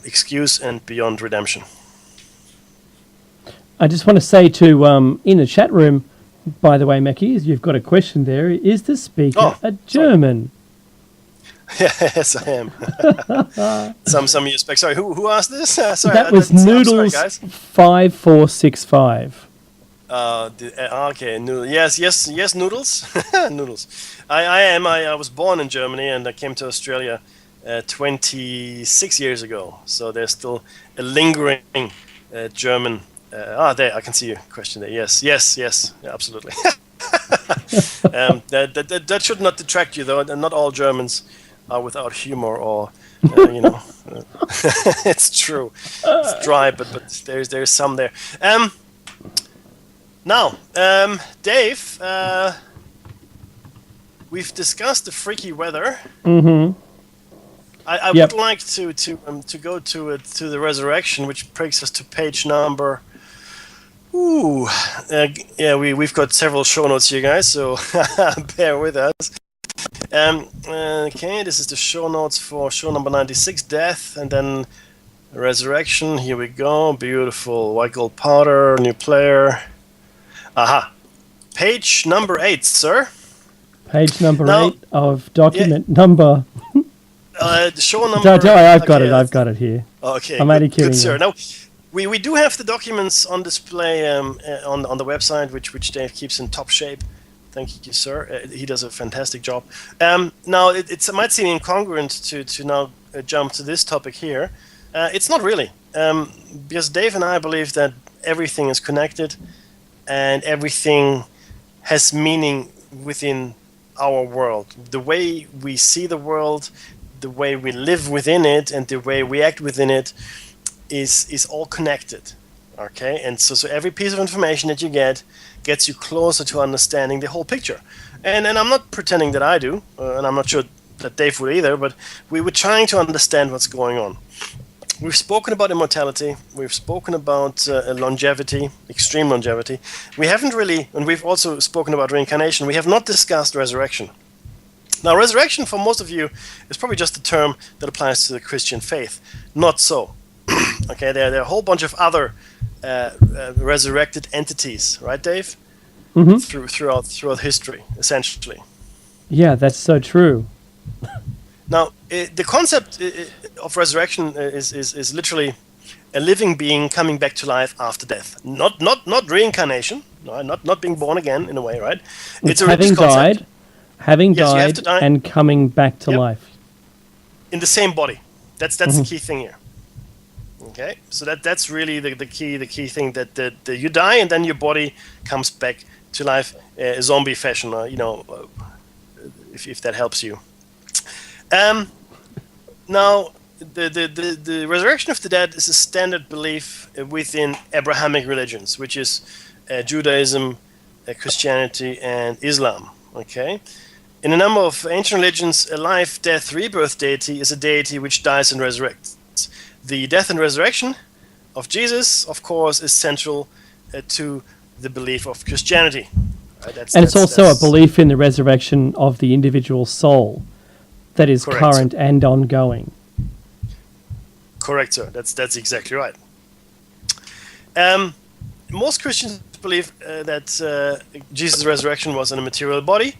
[SPEAKER 2] excuse and beyond redemption.
[SPEAKER 1] I just want to say to, in the chat room, by the way, Mackie, you've got a question there. Is the speaker a German?
[SPEAKER 2] Yes, I am. some years back. Sorry, who asked this? Sorry,
[SPEAKER 1] that was Noodles 5465.
[SPEAKER 2] Okay, Noodles. Yes, Noodles. Noodles. I was born in Germany and I came to Australia 26 years ago. So there's still a lingering German. There, I can see your question there. Yes, yeah, absolutely. That should not detract you, though. Not all Germans are without humor, or it's true. It's dry, but there's some there. Now, Dave, we've discussed the freaky weather.
[SPEAKER 1] Mm-hmm.
[SPEAKER 2] I would like to go to the resurrection, which brings us to page number. We've got several show notes here, guys, so bear with us. Okay, this is the show notes for show number 96, Death, and then Resurrection. Here we go. Beautiful. White gold powder, new player. Aha. Page number 8, sir.
[SPEAKER 1] Page number
[SPEAKER 2] Now-
[SPEAKER 1] 8 of document number.
[SPEAKER 2] The show number.
[SPEAKER 1] I've got
[SPEAKER 2] okay,
[SPEAKER 1] it. I've got it here.
[SPEAKER 2] Okay,
[SPEAKER 1] I'm
[SPEAKER 2] good,
[SPEAKER 1] only kidding
[SPEAKER 2] good, sir.
[SPEAKER 1] you.
[SPEAKER 2] Now, we do have the documents on display on the website, which Dave keeps in top shape. Thank you, sir. He does a fantastic job. Now, it might seem incongruent to now jump to this topic here. It's not really, because Dave and I believe that everything is connected, and everything has meaning within our world. The way we see the world, the way we live within it, and the way we act within it is all connected. Okay, and so every piece of information that you get gets you closer to understanding the whole picture. And I'm not pretending that I do, and I'm not sure that Dave would either, but we were trying to understand what's going on. We've spoken about immortality, we've spoken about longevity, extreme longevity. We haven't really, and we've also spoken about reincarnation, we have not discussed resurrection. Now, resurrection for most of you is probably just a term that applies to the Christian faith. Not so. Okay, there are a whole bunch of other resurrected entities, right, Dave?
[SPEAKER 1] Mm-hmm.
[SPEAKER 2] Throughout history, essentially.
[SPEAKER 1] Yeah, that's so true.
[SPEAKER 2] Now, the concept of resurrection is literally a living being coming back to life after death. Not reincarnation, no, not being born again in a way, right? It's a
[SPEAKER 1] having
[SPEAKER 2] religious concept.
[SPEAKER 1] having
[SPEAKER 2] Yes, you have
[SPEAKER 1] died,
[SPEAKER 2] to die.
[SPEAKER 1] and coming back to
[SPEAKER 2] Yep.
[SPEAKER 1] life.
[SPEAKER 2] In the same body. That's the key thing here. Okay, so that's really the key thing that you die and then your body comes back to life, zombie fashion, if that helps you. Now, the resurrection of the dead is a standard belief within Abrahamic religions, which is Judaism, Christianity, and Islam. Okay, in a number of ancient religions, a life, death, rebirth deity is a deity which dies and resurrects. The death and resurrection of Jesus, of course, is central to the belief of Christianity. Right?
[SPEAKER 1] And it's also a belief in the resurrection of the individual soul that is
[SPEAKER 2] Correct.
[SPEAKER 1] current and ongoing.
[SPEAKER 2] Correct, sir. That's exactly right. Most Christians believe that Jesus' resurrection was in a material body.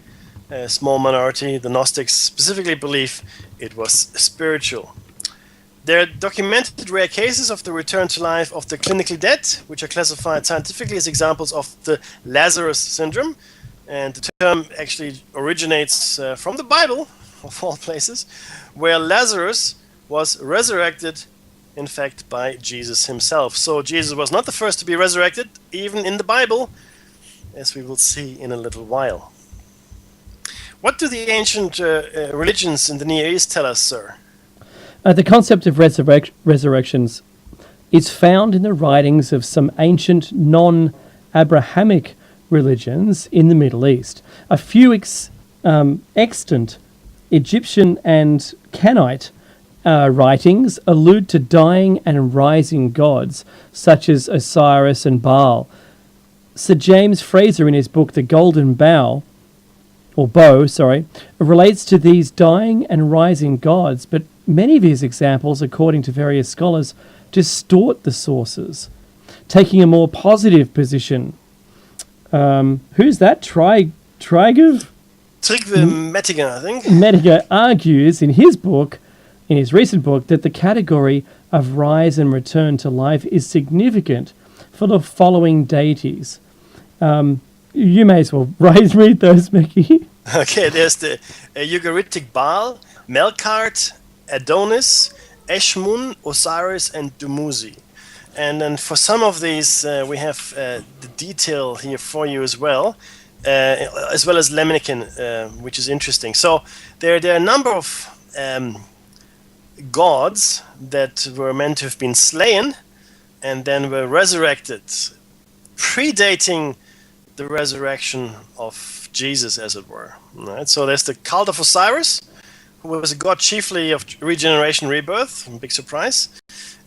[SPEAKER 2] A small minority, the Gnostics, specifically believe it was spiritual. There are documented rare cases of the return to life of the clinically dead, which are classified scientifically as examples of the Lazarus syndrome. And the term actually originates from the Bible, of all places, where Lazarus was resurrected, in fact, by Jesus himself. So Jesus was not the first to be resurrected, even in the Bible, as we will see in a little while. What do the ancient religions in the Near East tell us, sir?
[SPEAKER 1] The concept of resurrections is found in the writings of some ancient non-Abrahamic religions in the Middle East. A few extant Egyptian and Canaanite writings allude to dying and rising gods, such as Osiris and Baal. Sir James Fraser, in his book The Golden Bow, relates to these dying and rising gods, but many of his examples, according to various scholars, distort the sources, taking a more positive position. Who's that? Triggev?
[SPEAKER 2] Trygve Mettinger, I think.
[SPEAKER 1] Mettinger argues in his recent book, that the category of rise and return to life is significant for the following deities. You may as well read those, Mickey.
[SPEAKER 2] Okay, there's the Ugaritic Baal, Melkart, Adonis, Eshmun, Osiris, and Dumuzi. And then for some of these, we have the detail here for you as well as Lemnikin, which is interesting. So there are a number of gods that were meant to have been slain and then were resurrected, predating the resurrection of Jesus, as it were. Right? So there's the cult of Osiris, who was a god chiefly of regeneration, rebirth, big surprise,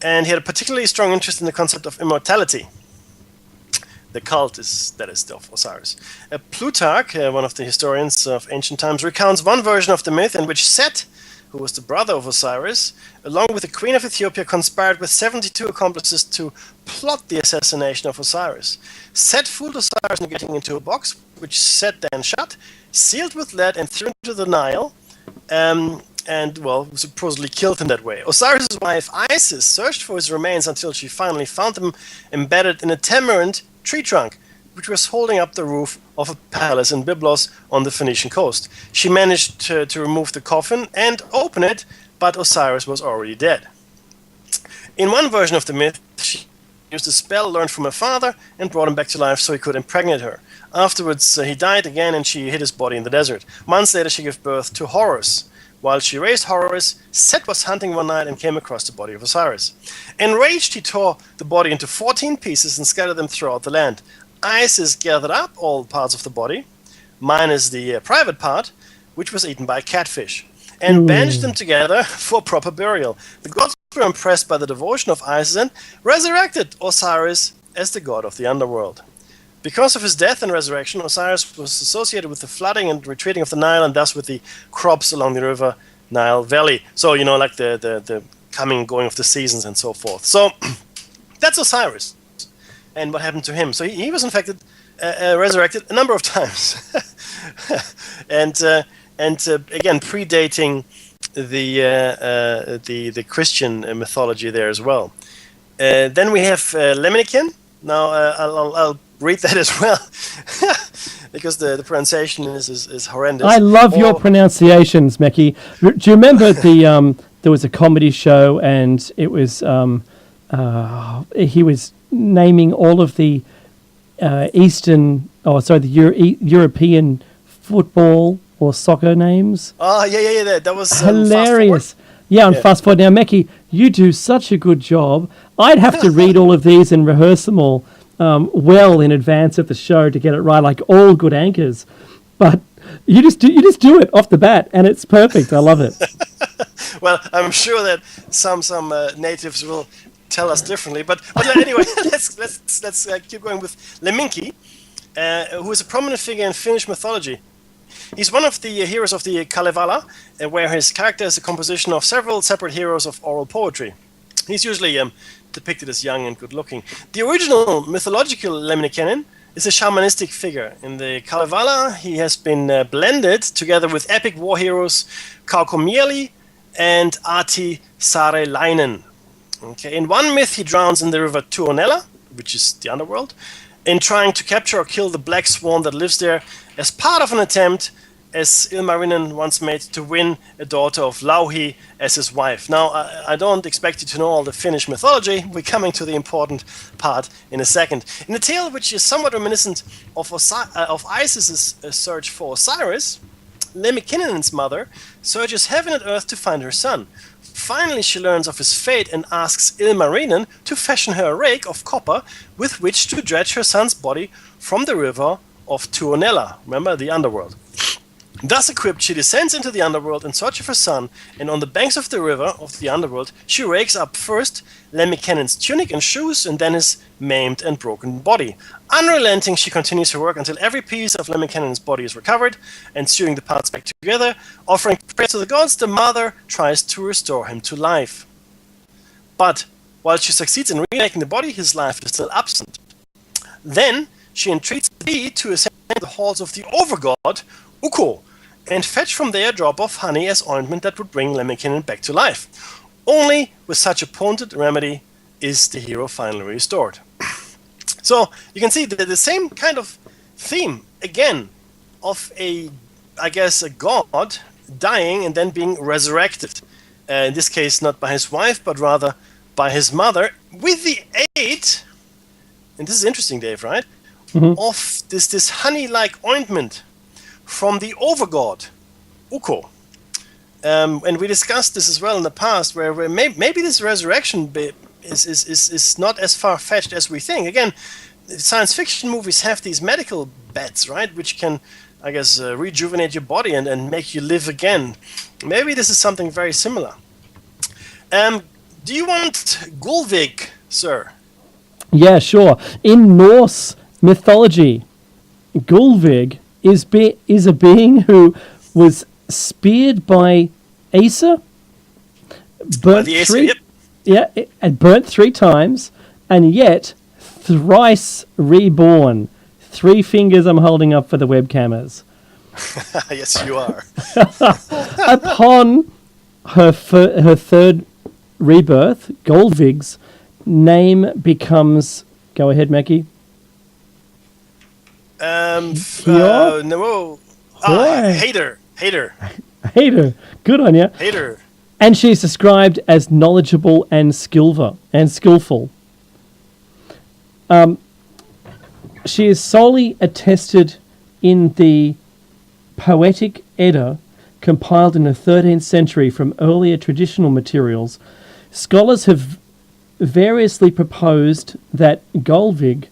[SPEAKER 2] and he had a particularly strong interest in the concept of immortality. the cult is of Osiris. Plutarch, one of the historians of ancient times, recounts one version of the myth in which Set, who was the brother of Osiris, along with the queen of Ethiopia, conspired with 72 accomplices to plot the assassination of Osiris. Set fooled Osiris into getting into a box, which Set then shut, sealed with lead, and threw into the Nile, and, well, supposedly killed him that way. Osiris' wife, Isis, searched for his remains until she finally found them embedded in a tamarind tree trunk, which was holding up the roof of a palace in Byblos on the Phoenician coast. She managed to remove the coffin and open it, but Osiris was already dead. In one version of the myth, she used a spell learned from her father and brought him back to life so he could impregnate her. Afterwards, he died again and she hid his body in the desert. Months later, she gave birth to Horus. While she raised Horus, Set was hunting one night and came across the body of Osiris. Enraged, he tore the body into 14 pieces and scattered them throughout the land. Isis gathered up all parts of the body, minus the private part, which was eaten by catfish, and bandaged them together for proper burial. The gods were impressed by the devotion of Isis and resurrected Osiris as the god of the underworld. Because of his death and resurrection, Osiris was associated with the flooding and retreating of the Nile, and thus with the crops along the river Nile Valley. So, like the coming and going of the seasons and so forth. So, that's Osiris. And what happened to him? So he was infected, resurrected a number of times, and again predating the Christian mythology there as well. Then we have Lemminken. Now I'll read that as well because the pronunciation is horrendous.
[SPEAKER 1] I love your pronunciations, Meki. Do you remember there was a comedy show and it was he was naming all of the European football or soccer names.
[SPEAKER 2] Oh, yeah. That was
[SPEAKER 1] hilarious. On Fast Forward. Now, Meki, you do such a good job. I'd have to read all of these and rehearse them all well in advance of the show to get it right, like all good anchors. But you just do it off the bat, and it's perfect. I love it.
[SPEAKER 2] Well, I'm sure that some natives will tell us differently, but anyway, let's keep going with Lemminki, who is a prominent figure in Finnish mythology. He's one of the heroes of the Kalevala, where his character is a composition of several separate heroes of oral poetry. He's usually depicted as young and good-looking. The original mythological Lemminkainen is a shamanistic figure. In the Kalevala, he has been blended together with epic war heroes Kaukomieli and Ahti Saarelainen. Okay. In one myth, he drowns in the river Tuonela, which is the underworld, in trying to capture or kill the black swan that lives there as part of an attempt, as Ilmarinen once made, to win a daughter of Louhi as his wife. Now, I don't expect you to know all the Finnish mythology. We're coming to the important part in a second. In a tale which is somewhat reminiscent of Isis' search for Osiris, Lemminkinen's mother searches heaven and earth to find her son. Finally, she learns of his fate and asks Ilmarinen to fashion her a rake of copper with which to dredge her son's body from the river of Tuonela, remember, the underworld. Thus equipped, she descends into the underworld in search of her son, and on the banks of the river of the underworld, she rakes up first Lemminkanen's tunic and shoes, and then his maimed and broken body. Unrelenting, she continues her work until every piece of Lemminkanen's body is recovered, and sewing the parts back together, offering prayer to the gods, the mother tries to restore him to life. But while she succeeds in remaking the body, his life is still absent. Then she entreats the bee to ascend the halls of the overgod, Ukko, and fetch from there a drop of honey as ointment that would bring Lemminkanen back to life. Only with such a potent remedy is the hero finally restored. So you can see the same kind of theme again of a god dying and then being resurrected. In this case, not by his wife, but rather by his mother, with the aid, and this is interesting, Dave, right? Of this honey-like ointment from the overgod, Ukko. And we discussed this as well in the past, where maybe this resurrection is not as far-fetched as we think. Again, science fiction movies have these medical beds, right, which can, I guess, rejuvenate your body and make you live again. Maybe this is something very similar. Do you want Gullveig, sir?
[SPEAKER 1] Yeah, sure. In Norse mythology. Gulvig is a being who was speared by Acer, burnt
[SPEAKER 2] the Acer,
[SPEAKER 1] three,
[SPEAKER 2] yep.
[SPEAKER 1] and burnt 3 times, and yet thrice reborn. 3 fingers I'm holding up for the webcammers.
[SPEAKER 2] Yes, you are.
[SPEAKER 1] Upon her third rebirth, Gulvig's name becomes. Go ahead, Mackie.
[SPEAKER 2] No.
[SPEAKER 1] Why?
[SPEAKER 2] Hater.
[SPEAKER 1] Hater. Good on you.
[SPEAKER 2] Hater.
[SPEAKER 1] And she's described as knowledgeable and skillful. She is solely attested in the Poetic Edda, compiled in the 13th century from earlier traditional materials. Scholars have variously proposed that Gulvig,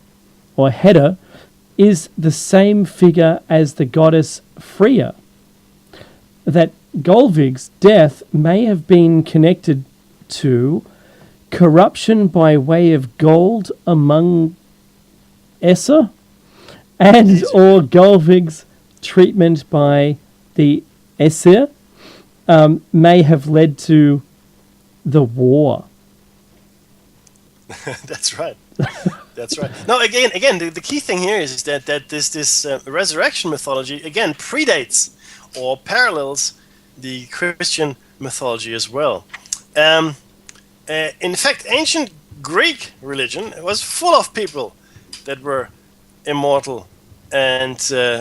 [SPEAKER 1] or Hedda, is the same figure as the goddess Freya. That Gulvig's death may have been connected to corruption by way of gold among Essa, and or Gulvig's treatment by the Aesir may have led to the war.
[SPEAKER 2] That's right. That's right. No, again, the key thing here is that this resurrection mythology again predates or parallels the Christian mythology as well. In fact, ancient Greek religion was full of people that were immortal and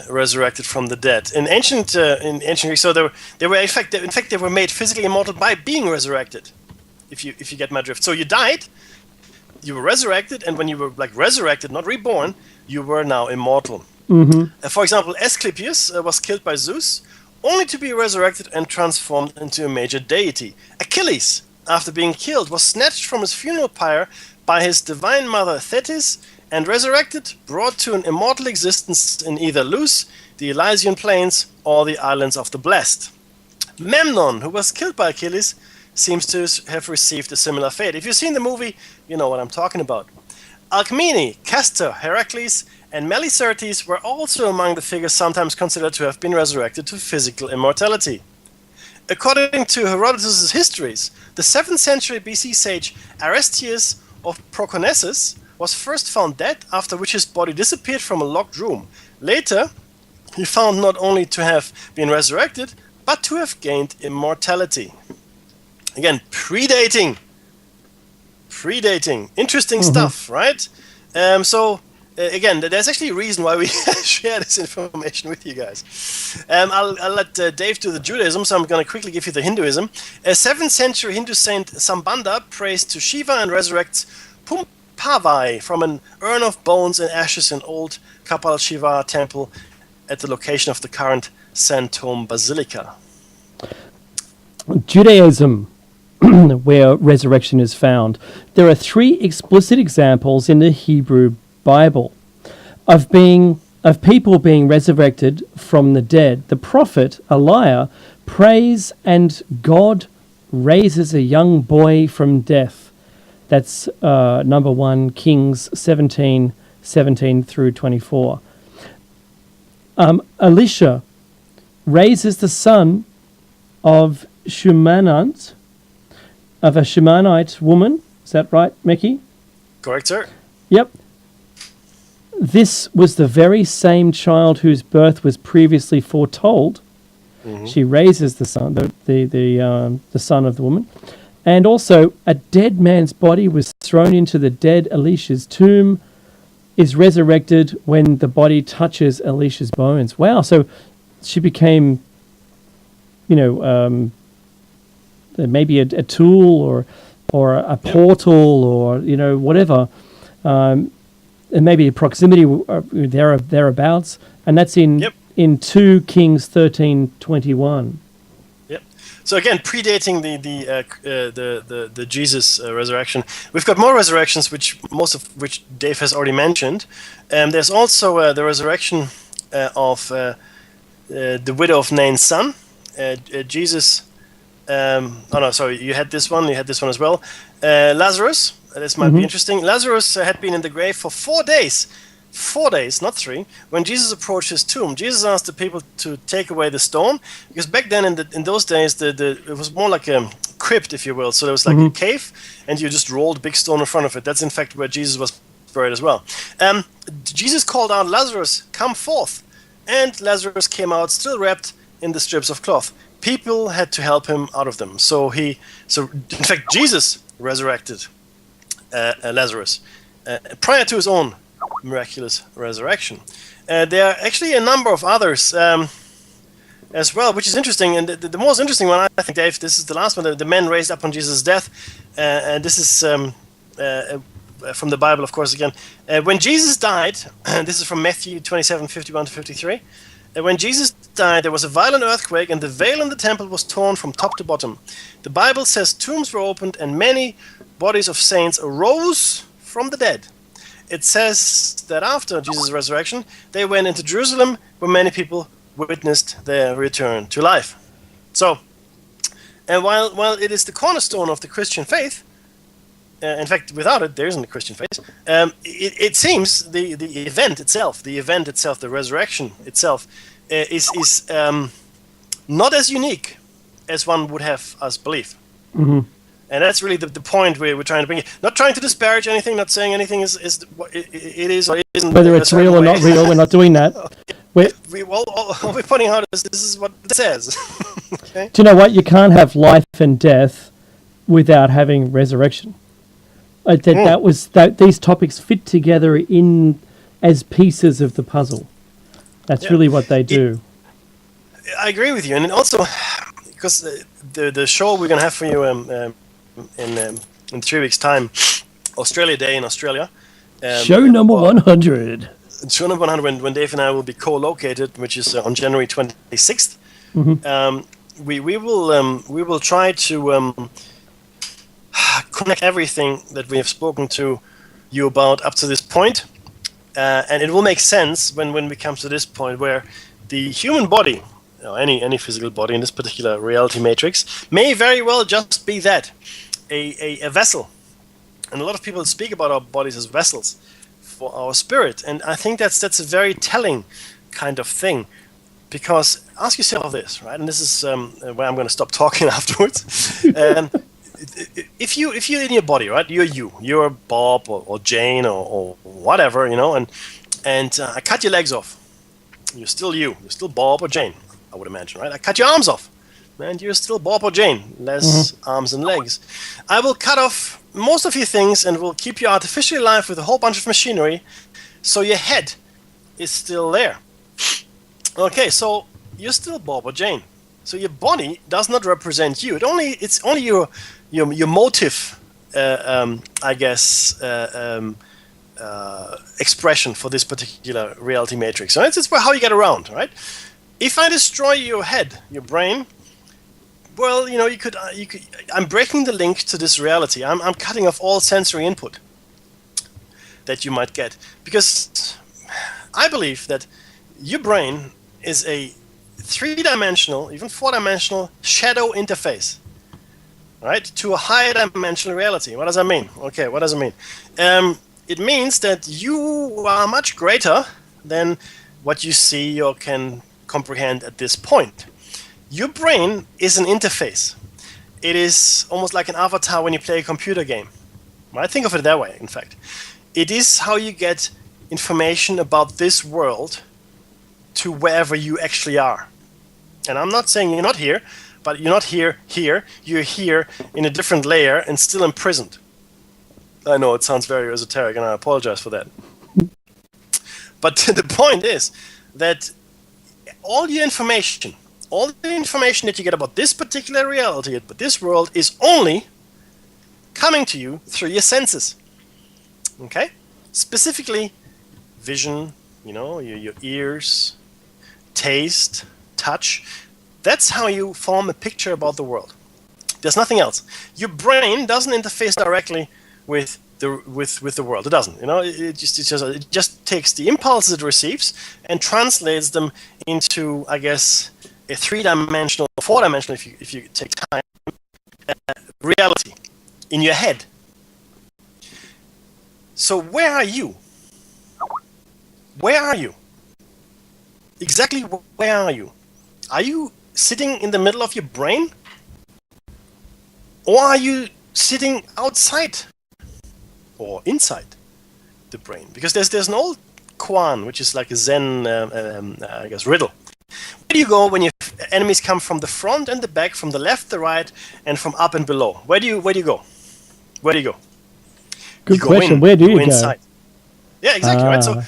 [SPEAKER 2] resurrected from the dead. In ancient Greek, so they were in fact they were made physically immortal by being resurrected. If you get my drift. So you died, you were resurrected, and when you were resurrected, not reborn, you were now immortal.
[SPEAKER 1] Mm-hmm.
[SPEAKER 2] For example, Asclepius was killed by Zeus, only to be resurrected and transformed into a major deity. Achilles, after being killed, was snatched from his funeral pyre by his divine mother Thetis and resurrected, brought to an immortal existence in either Luz, the Elysian Plains, or the Islands of the Blessed. Memnon, who was killed by Achilles, seems to have received a similar fate. If you've seen the movie, you know what I'm talking about. Alcmene, Castor, Heracles, and Melicertes were also among the figures sometimes considered to have been resurrected to physical immortality. According to Herodotus' histories, the 7th century BC sage Aristeas of Proconnesus was first found dead, after which his body disappeared from a locked room. Later, he found not only to have been resurrected, but to have gained immortality. Again, predating. Interesting stuff, right? Again, there's actually a reason why we share this information with you guys. I'll let Dave do the Judaism, so I'm going to quickly give you the Hinduism. A 7th century Hindu saint Sambandha prays to Shiva and resurrects Pumpavai from an urn of bones and ashes in old Kapal Shiva temple at the location of the current Santom Basilica.
[SPEAKER 1] Judaism, where resurrection is found. There are 3 explicit examples in the Hebrew Bible of people being resurrected from the dead. The prophet Elijah prays and God raises a young boy from death. That's number 1 Kings 17 through 24. Elisha raises the son of Shumanite, of a Shumanite woman. Is that right, Mickey?
[SPEAKER 2] Correct, sir.
[SPEAKER 1] Yep. This was the very same child whose birth was previously foretold. Mm-hmm. She raises the son, the son of the woman. And also, a dead man's body was thrown into the dead Elisha's tomb, is resurrected when the body touches Elisha's bones. Wow, so she became, maybe a tool or a portal or, whatever. And maybe a proximity thereabouts. And that's in 2 Kings 13:21.
[SPEAKER 2] Yep. So again, predating the Jesus resurrection, we've got more resurrections, most of which Dave has already mentioned. There's also the resurrection of the widow of Nain's son. Jesus. You had this one. You had this one as well. Lazarus. This might be interesting. Lazarus had been in the grave for 4 days, 4 days, not 3, when Jesus approached his tomb, Jesus asked the people to take away the stone, because back then in those days it was more like a crypt, if you will. So there was like a cave, and you just rolled a big stone in front of it. That's in fact where Jesus was buried as well. Jesus called out, "Lazarus, come forth," and Lazarus came out, still wrapped in the strips of cloth. People had to help him out of them. So in fact, Jesus resurrected Lazarus prior to his own miraculous resurrection. There are actually a number of others as well, which is interesting. And the most interesting one, I think, Dave, this is the last one, the men raised up on Jesus' death. And this is from the Bible, of course, again. When Jesus died, this is from Matthew 27:51-53. When Jesus died, there was a violent earthquake, and the veil in the temple was torn from top to bottom. The Bible says tombs were opened, and many bodies of saints arose from the dead. It says that after Jesus' resurrection, they went into Jerusalem, where many people witnessed their return to life. So, and while it is the cornerstone of the Christian faith, in fact, without it, there isn't a Christian faith. It seems the event itself, the resurrection itself, is not as unique as one would have us believe. Mm-hmm. And that's really the point we're trying to bring. Not trying to disparage anything, not saying anything is it is or isn't.
[SPEAKER 1] Whether it's real or not real, we're not doing that.
[SPEAKER 2] All we're pointing out is this is what it says. Okay?
[SPEAKER 1] Do you know what? You can't have life and death without having resurrection. These topics fit together as pieces of the puzzle. That's really what they do.
[SPEAKER 2] I agree with you, and also because the show we're going to have for you in 3 weeks' time, Australia Day in Australia.
[SPEAKER 1] Show number 100.
[SPEAKER 2] Show number 100 when Dave and I will be co-located, which is on January 26th. Mm-hmm. We will try to connect everything that we have spoken to you about up to this point, and it will make sense when we come to this point where the human body, any physical body in this particular reality matrix, may very well just be that, a vessel. And a lot of people speak about our bodies as vessels for our spirit, and I think that's a very telling kind of thing, because ask yourself this, right? And this is where I'm going to stop talking afterwards. If you're in your body, right? You're Bob or Jane or whatever, and I cut your legs off. You're still you. You're still Bob or Jane, I would imagine, right? I cut your arms off, and you're still Bob or Jane, less arms and legs. I will cut off most of your things and will keep you artificially alive with a whole bunch of machinery, so your head is still there. Okay, so you're still Bob or Jane. So your body does not represent you. It's only your motive, I guess, expression for this particular reality matrix. So it's how you get around, right? If I destroy your head, your brain, well, you could. I'm breaking the link to this reality. I'm cutting off all sensory input that you might get, because I believe that your brain is a 3-dimensional, even 4-dimensional shadow interface, right, to a higher dimensional reality. What does that mean? Okay, what does it mean? It means that you are much greater than what you see or can comprehend at this point. Your brain is an interface. It is almost like an avatar when you play a computer game. Right? Think of it that way, in fact. It is how you get information about this world to wherever you actually are. And I'm not saying you're not here, but you're not here. You're here in a different layer and still imprisoned. I know it sounds very esoteric, and I apologize for that. But the point is that all the information that you get about this particular reality, about this world, is only coming to you through your senses. Okay? Specifically, vision, your ears, taste, touch. That's how you form a picture about the world. There's nothing else. Your brain doesn't interface directly with the world. It doesn't. It just takes the impulses it receives and translates them into, I guess, a 3-dimensional, 4-dimensional, if you take time, reality in your head. So where are you? where are you? Exactly where are you? Are you sitting in the middle of your brain? Or are you sitting outside or inside the brain? Because there's an old koan, which is like a Zen, I guess, riddle. Where do you go when your enemies come from the front and the back, from the left, the right, and from up and below? Where do you go? Where do you go?
[SPEAKER 1] Good
[SPEAKER 2] You go
[SPEAKER 1] question.
[SPEAKER 2] in,
[SPEAKER 1] Where do you go?
[SPEAKER 2] inside. Yeah, exactly. Right. So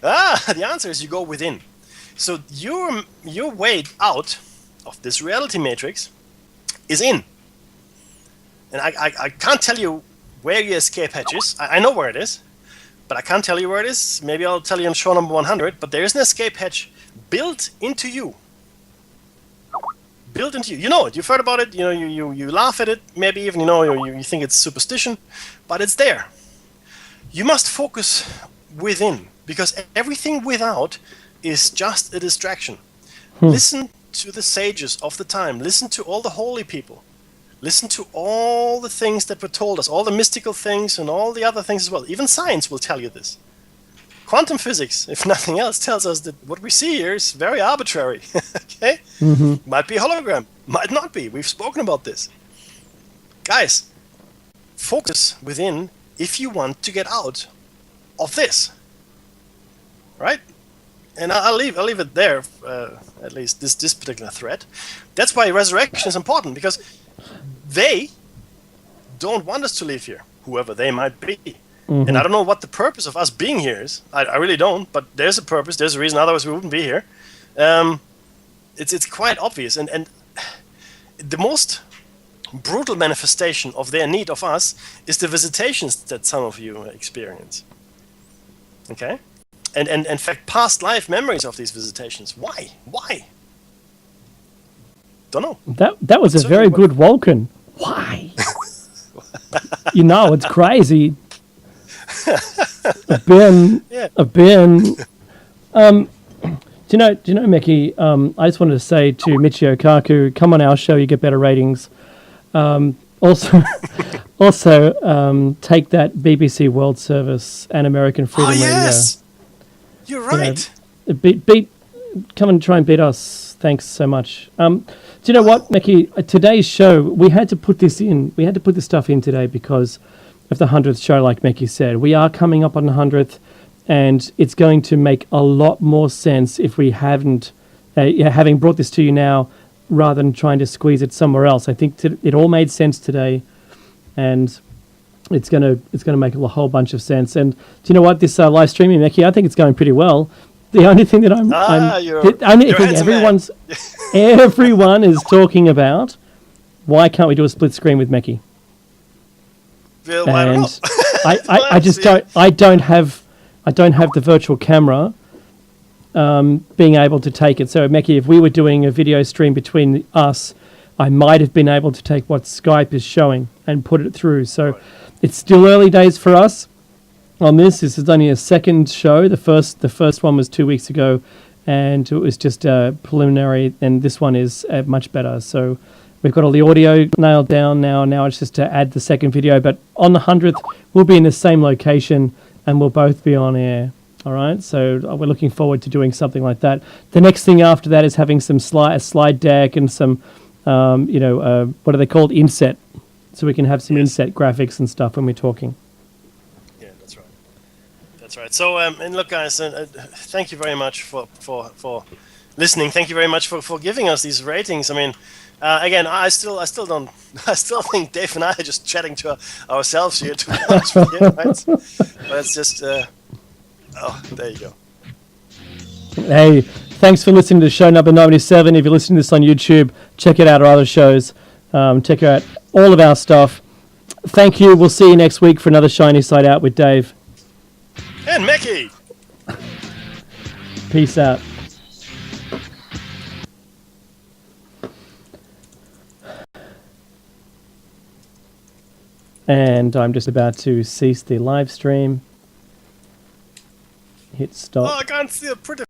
[SPEAKER 1] Ah.
[SPEAKER 2] the answer is you go within. So your way out of this reality matrix is in. And I can't tell you where your escape hatch is. I know where it is, but I can't tell you where it is. Maybe I'll tell you on show number 100. But there is an escape hatch built into you. Built into you. You know it. You've heard about it. You know, you laugh at it. Maybe even you think it's superstition, but it's there. You must focus within, because everything without is just a distraction. Listen to the sages of the time. Listen to all the holy people. Listen to all the things that were told us, all the mystical things and all the other things as well. Even science will tell you this. Quantum physics, if nothing else, tells us that what we see here is very arbitrary. Okay? Might be a hologram, might not be. We've spoken about this. Guys, focus within if you want to get out of this. Right? And I'll leave it there, at least this particular thread. That's why resurrection is important, because they don't want us to leave here, whoever they might be. And I don't know what the purpose of us being here is. I really don't, but there's a purpose, there's a reason, otherwise we wouldn't be here. It's quite obvious. And the most brutal manifestation of their need of us is the visitations that some of you experience. Okay? And in fact, past life memories of these visitations. Why? Don't know.
[SPEAKER 1] That was a very good Vulcan. Why? It's crazy. I've been. Do you know, Mickey? I just wanted to say to Michio Kaku, come on our show, you get better ratings. Also, take that BBC World Service and American Freedom
[SPEAKER 2] yes! You're right.
[SPEAKER 1] Beat, come and try and beat us. Thanks so much. Do you know what, Mickey? Today's show, we had to put this in. We had to put this stuff in today because of the 100th show, like Mickey said. We are coming up on the 100th, and it's going to make a lot more sense if we haven't, having brought this to you now, rather than trying to squeeze it somewhere else. I think it all made sense today, and it's gonna make a whole bunch of sense. And do you know what? This live streaming, Mickey, I think it's going pretty well. The only thing that everyone is talking about, why can't we do a split screen with Mickey?
[SPEAKER 2] Well, I don't know.
[SPEAKER 1] I don't have the virtual camera being able to take it. So, Mickey, if we were doing a video stream between us, I might have been able to take what Skype is showing and put it through. So it's still early days for us on this. This is only a second show. The first one was 2 weeks ago, and it was just preliminary, and this one is much better. So we've got all the audio nailed down now. Now it's just to add the second video. But on the 100th, we'll be in the same location, and we'll both be on air. All right, so we're looking forward to doing something like that. The next thing after that is having a slide deck and some, what are they called? Inset. So we can have some inset graphics and stuff when we're talking.
[SPEAKER 2] Yeah, that's right. That's right. So, and look, guys, thank you very much for listening. Thank you very much for giving us these ratings. I mean, again, I still think Dave and I are just chatting to ourselves here, to be honest with you, right? But it's just, there you go.
[SPEAKER 1] Hey, thanks for listening to show number 97. If you're listening to this on YouTube, check out our other shows. Check out all of our stuff. Thank you. We'll see you next week for another Shiny Side Out with Dave.
[SPEAKER 2] And Mickey.
[SPEAKER 1] Peace out. And I'm just about to cease the live stream. Hit stop.
[SPEAKER 2] Oh, I can't see a pretty